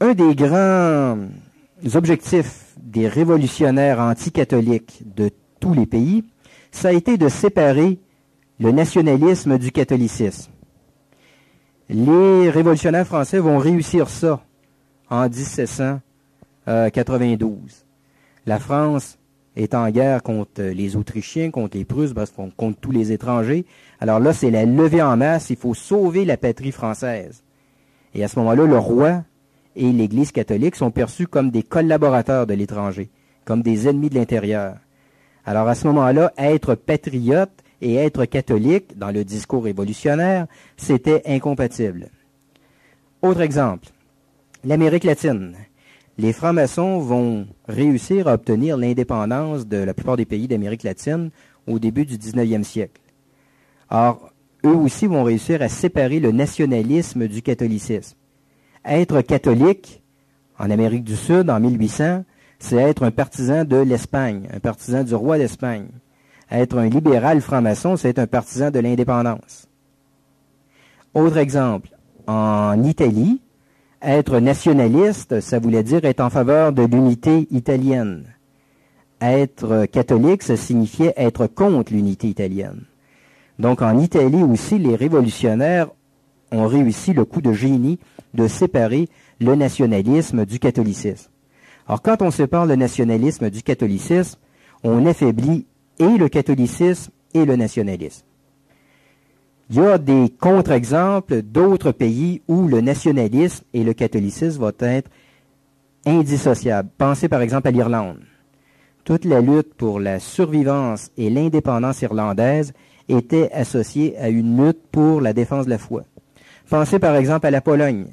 Un des grands objectifs des révolutionnaires anticatholiques de tous les pays, ça a été de séparer le nationalisme du catholicisme. Les révolutionnaires français vont réussir ça en 1792. La France est en guerre contre les Autrichiens, contre les Prusses, contre tous les étrangers. Alors là, c'est la levée en masse, il faut sauver la patrie française. Et à ce moment-là, le roi et l'Église catholique sont perçus comme des collaborateurs de l'étranger, comme des ennemis de l'intérieur. Alors à ce moment-là, être patriote et être catholique, dans le discours révolutionnaire, c'était incompatible. Autre exemple, l'Amérique latine. Les francs-maçons vont réussir à obtenir l'indépendance de la plupart des pays d'Amérique latine au début du 19e siècle. Or, eux aussi vont réussir à séparer le nationalisme du catholicisme. Être catholique, en Amérique du Sud, en 1800, c'est être un partisan de l'Espagne, un partisan du roi d'Espagne. Être un libéral franc-maçon, c'est être un partisan de l'indépendance. Autre exemple, en Italie, être nationaliste, ça voulait dire être en faveur de l'unité italienne. Être catholique, ça signifiait être contre l'unité italienne. Donc en Italie aussi, les révolutionnaires ont réussi le coup de génie de séparer le nationalisme du catholicisme. Alors quand on sépare le nationalisme du catholicisme, on affaiblit et le catholicisme et le nationalisme. Il y a des contre-exemples d'autres pays où le nationalisme et le catholicisme vont être indissociables. Pensez par exemple à l'Irlande. Toute la lutte pour la survivance et l'indépendance irlandaise était associée à une lutte pour la défense de la foi. Pensez par exemple à la Pologne.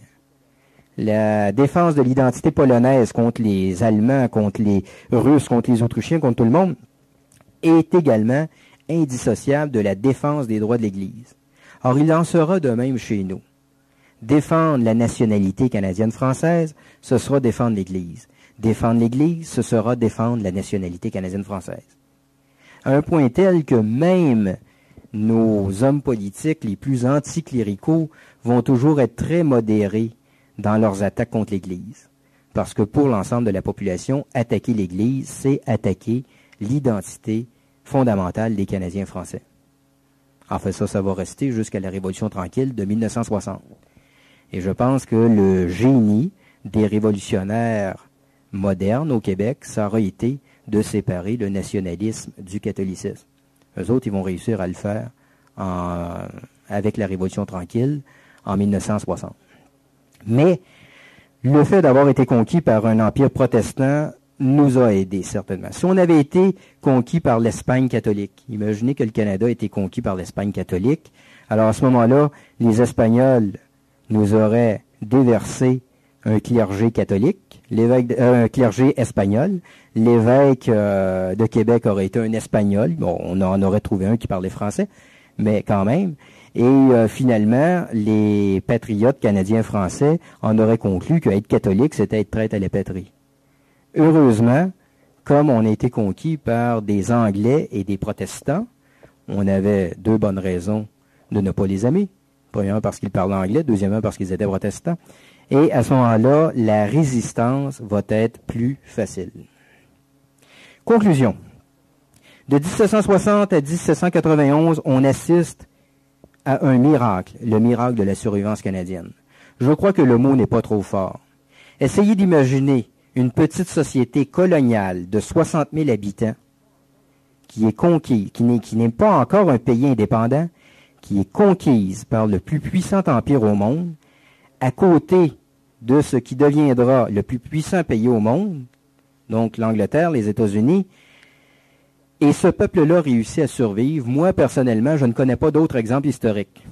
la défense de l'identité polonaise contre les Allemands, contre les Russes, contre les Autrichiens, contre tout le monde, est également indissociable de la défense des droits de l'Église. Or, il en sera de même chez nous. Défendre la nationalité canadienne-française, ce sera défendre l'Église. Défendre l'Église, ce sera défendre la nationalité canadienne-française. À un point tel que même nos hommes politiques les plus anticléricaux vont toujours être très modérés dans leurs attaques contre l'Église. Parce que pour l'ensemble de la population, attaquer l'Église, c'est attaquer l'identité fondamentale des Canadiens français. En fait, ça va rester jusqu'à la Révolution tranquille de 1960. Et je pense que le génie des révolutionnaires modernes au Québec, ça aura été de séparer le nationalisme du catholicisme. Eux autres, ils vont réussir à le faire avec la Révolution tranquille en 1960. Mais le fait d'avoir été conquis par un empire protestant nous a aidés, certainement. Si on avait été conquis par l'Espagne catholique, imaginez que le Canada a été conquis par l'Espagne catholique, alors à ce moment-là, les Espagnols nous auraient déversé un clergé catholique, un clergé espagnol. L'évêque de Québec aurait été un Espagnol. Bon, on en aurait trouvé un qui parlait français, mais quand même. Et finalement, les patriotes canadiens-français en auraient conclu qu'être catholique, c'était être prêtre à la patrie. Heureusement, comme on a été conquis par des Anglais et des protestants, on avait deux bonnes raisons de ne pas les aimer. Premièrement, parce qu'ils parlaient anglais. Deuxièmement, parce qu'ils étaient protestants. Et à ce moment-là, la résistance va être plus facile. Conclusion. De 1760 à 1791, on assiste à un miracle, le miracle de la survivance canadienne. Je crois que le mot n'est pas trop fort. Essayez d'imaginer une petite société coloniale de 60 000 habitants qui est conquise, qui n'est pas encore un pays indépendant, qui est conquise par le plus puissant empire au monde, à côté de ce qui deviendra le plus puissant pays au monde, donc l'Angleterre, les États-Unis, et ce peuple-là réussit à survivre. Moi, personnellement, je ne connais pas d'autres exemples historiques.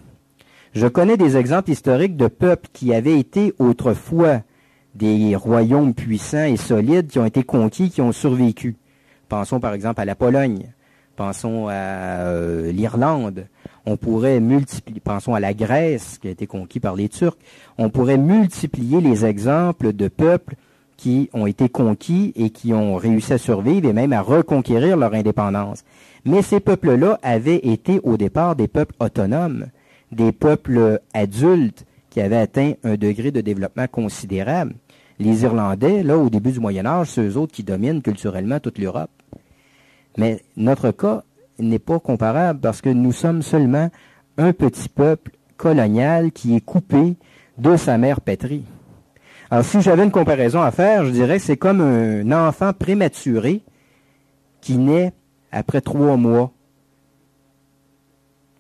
Je connais des exemples historiques de peuples qui avaient été autrefois des royaumes puissants et solides, qui ont été conquis, qui ont survécu. Pensons par exemple à la Pologne, pensons à l'Irlande, on pourrait multiplier, pensons à la Grèce, qui a été conquis par les Turcs, on pourrait multiplier les exemples de peuples qui ont été conquis et qui ont réussi à survivre et même à reconquérir leur indépendance. Mais ces peuples-là avaient été au départ des peuples autonomes, des peuples adultes qui avaient atteint un degré de développement considérable. Les Irlandais, là, au début du Moyen Âge, c'est eux autres qui dominent culturellement toute l'Europe. Mais notre cas n'est pas comparable parce que nous sommes seulement un petit peuple colonial qui est coupé de sa mère patrie. Alors, si j'avais une comparaison à faire, je dirais que c'est comme un enfant prématuré qui naît après 3 mois.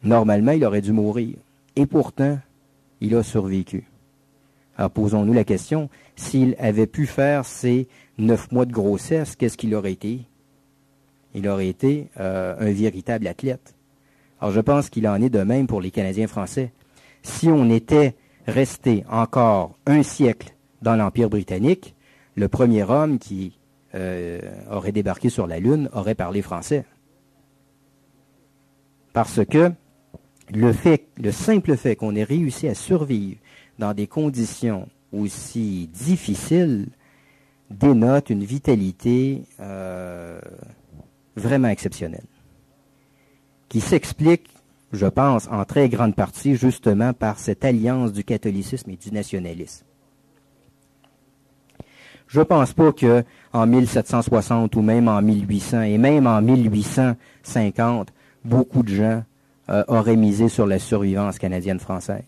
Normalement, il aurait dû mourir. Et pourtant, il a survécu. Alors, posons-nous la question, s'il avait pu faire ces 9 mois de grossesse, qu'est-ce qu'il aurait été? Il aurait été un véritable athlète. Alors, je pense qu'il en est de même pour les Canadiens français. Si on était resté encore un siècle dans l'Empire britannique, le premier homme qui aurait débarqué sur la Lune aurait parlé français. Parce que le simple fait qu'on ait réussi à survivre dans des conditions aussi difficiles dénote une vitalité vraiment exceptionnelle, qui s'explique, je pense, en très grande partie justement par cette alliance du catholicisme et du nationalisme. Je ne pense pas que en 1760 ou même en 1800 et même en 1850, beaucoup de gens auraient misé sur la survivance canadienne-française.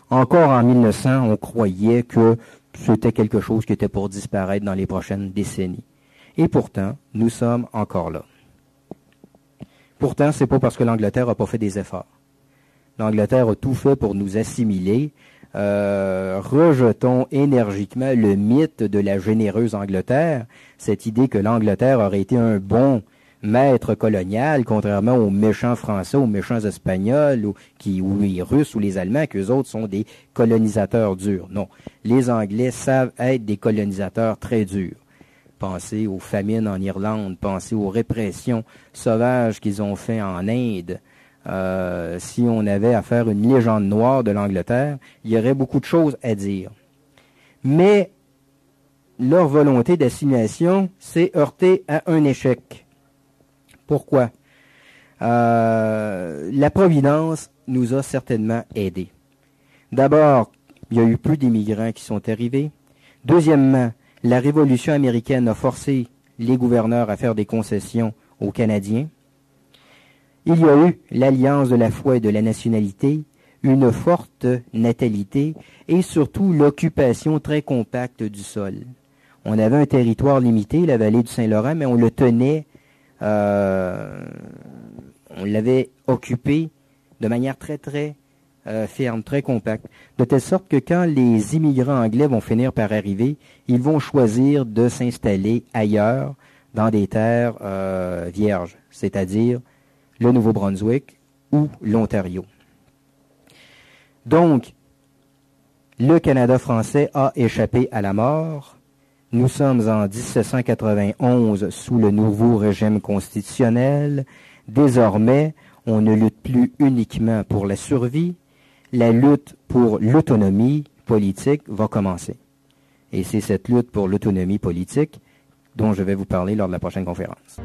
Encore en 1900, on croyait que c'était quelque chose qui était pour disparaître dans les prochaines décennies. Et pourtant, nous sommes encore là. Pourtant, c'est pas parce que l'Angleterre n'a pas fait des efforts. L'Angleterre a tout fait pour nous assimiler. Rejetons énergiquement le mythe de la généreuse Angleterre, cette idée que l'Angleterre aurait été un bon maître colonial, contrairement aux méchants Français, aux méchants Espagnols, ou les Russes ou les Allemands, qu'eux autres sont des colonisateurs durs. Non, les Anglais savent être des colonisateurs très durs. Pensez aux famines en Irlande, pensez aux répressions sauvages qu'ils ont fait en Inde. Si on avait à faire une légende noire de l'Angleterre, il y aurait beaucoup de choses à dire. Mais leur volonté d'assimilation s'est heurtée à un échec. Pourquoi? La Providence nous a certainement aidés. D'abord, il y a eu peu d'immigrants qui sont arrivés. Deuxièmement, la Révolution américaine a forcé les gouverneurs à faire des concessions aux Canadiens. Il y a eu l'alliance de la foi et de la nationalité, une forte natalité et surtout l'occupation très compacte du sol. On avait un territoire limité, la vallée du Saint-Laurent, mais on le tenait, on l'avait occupé de manière très ferme, très compacte, de telle sorte que quand les immigrants anglais vont finir par arriver, ils vont choisir de s'installer ailleurs, dans des terres vierges, c'est-à-dire le Nouveau-Brunswick ou l'Ontario. Donc, le Canada français a échappé à la mort. Nous sommes en 1791 sous le nouveau régime constitutionnel. Désormais, on ne lutte plus uniquement pour la survie. La lutte pour l'autonomie politique va commencer. Et c'est cette lutte pour l'autonomie politique dont je vais vous parler lors de la prochaine conférence.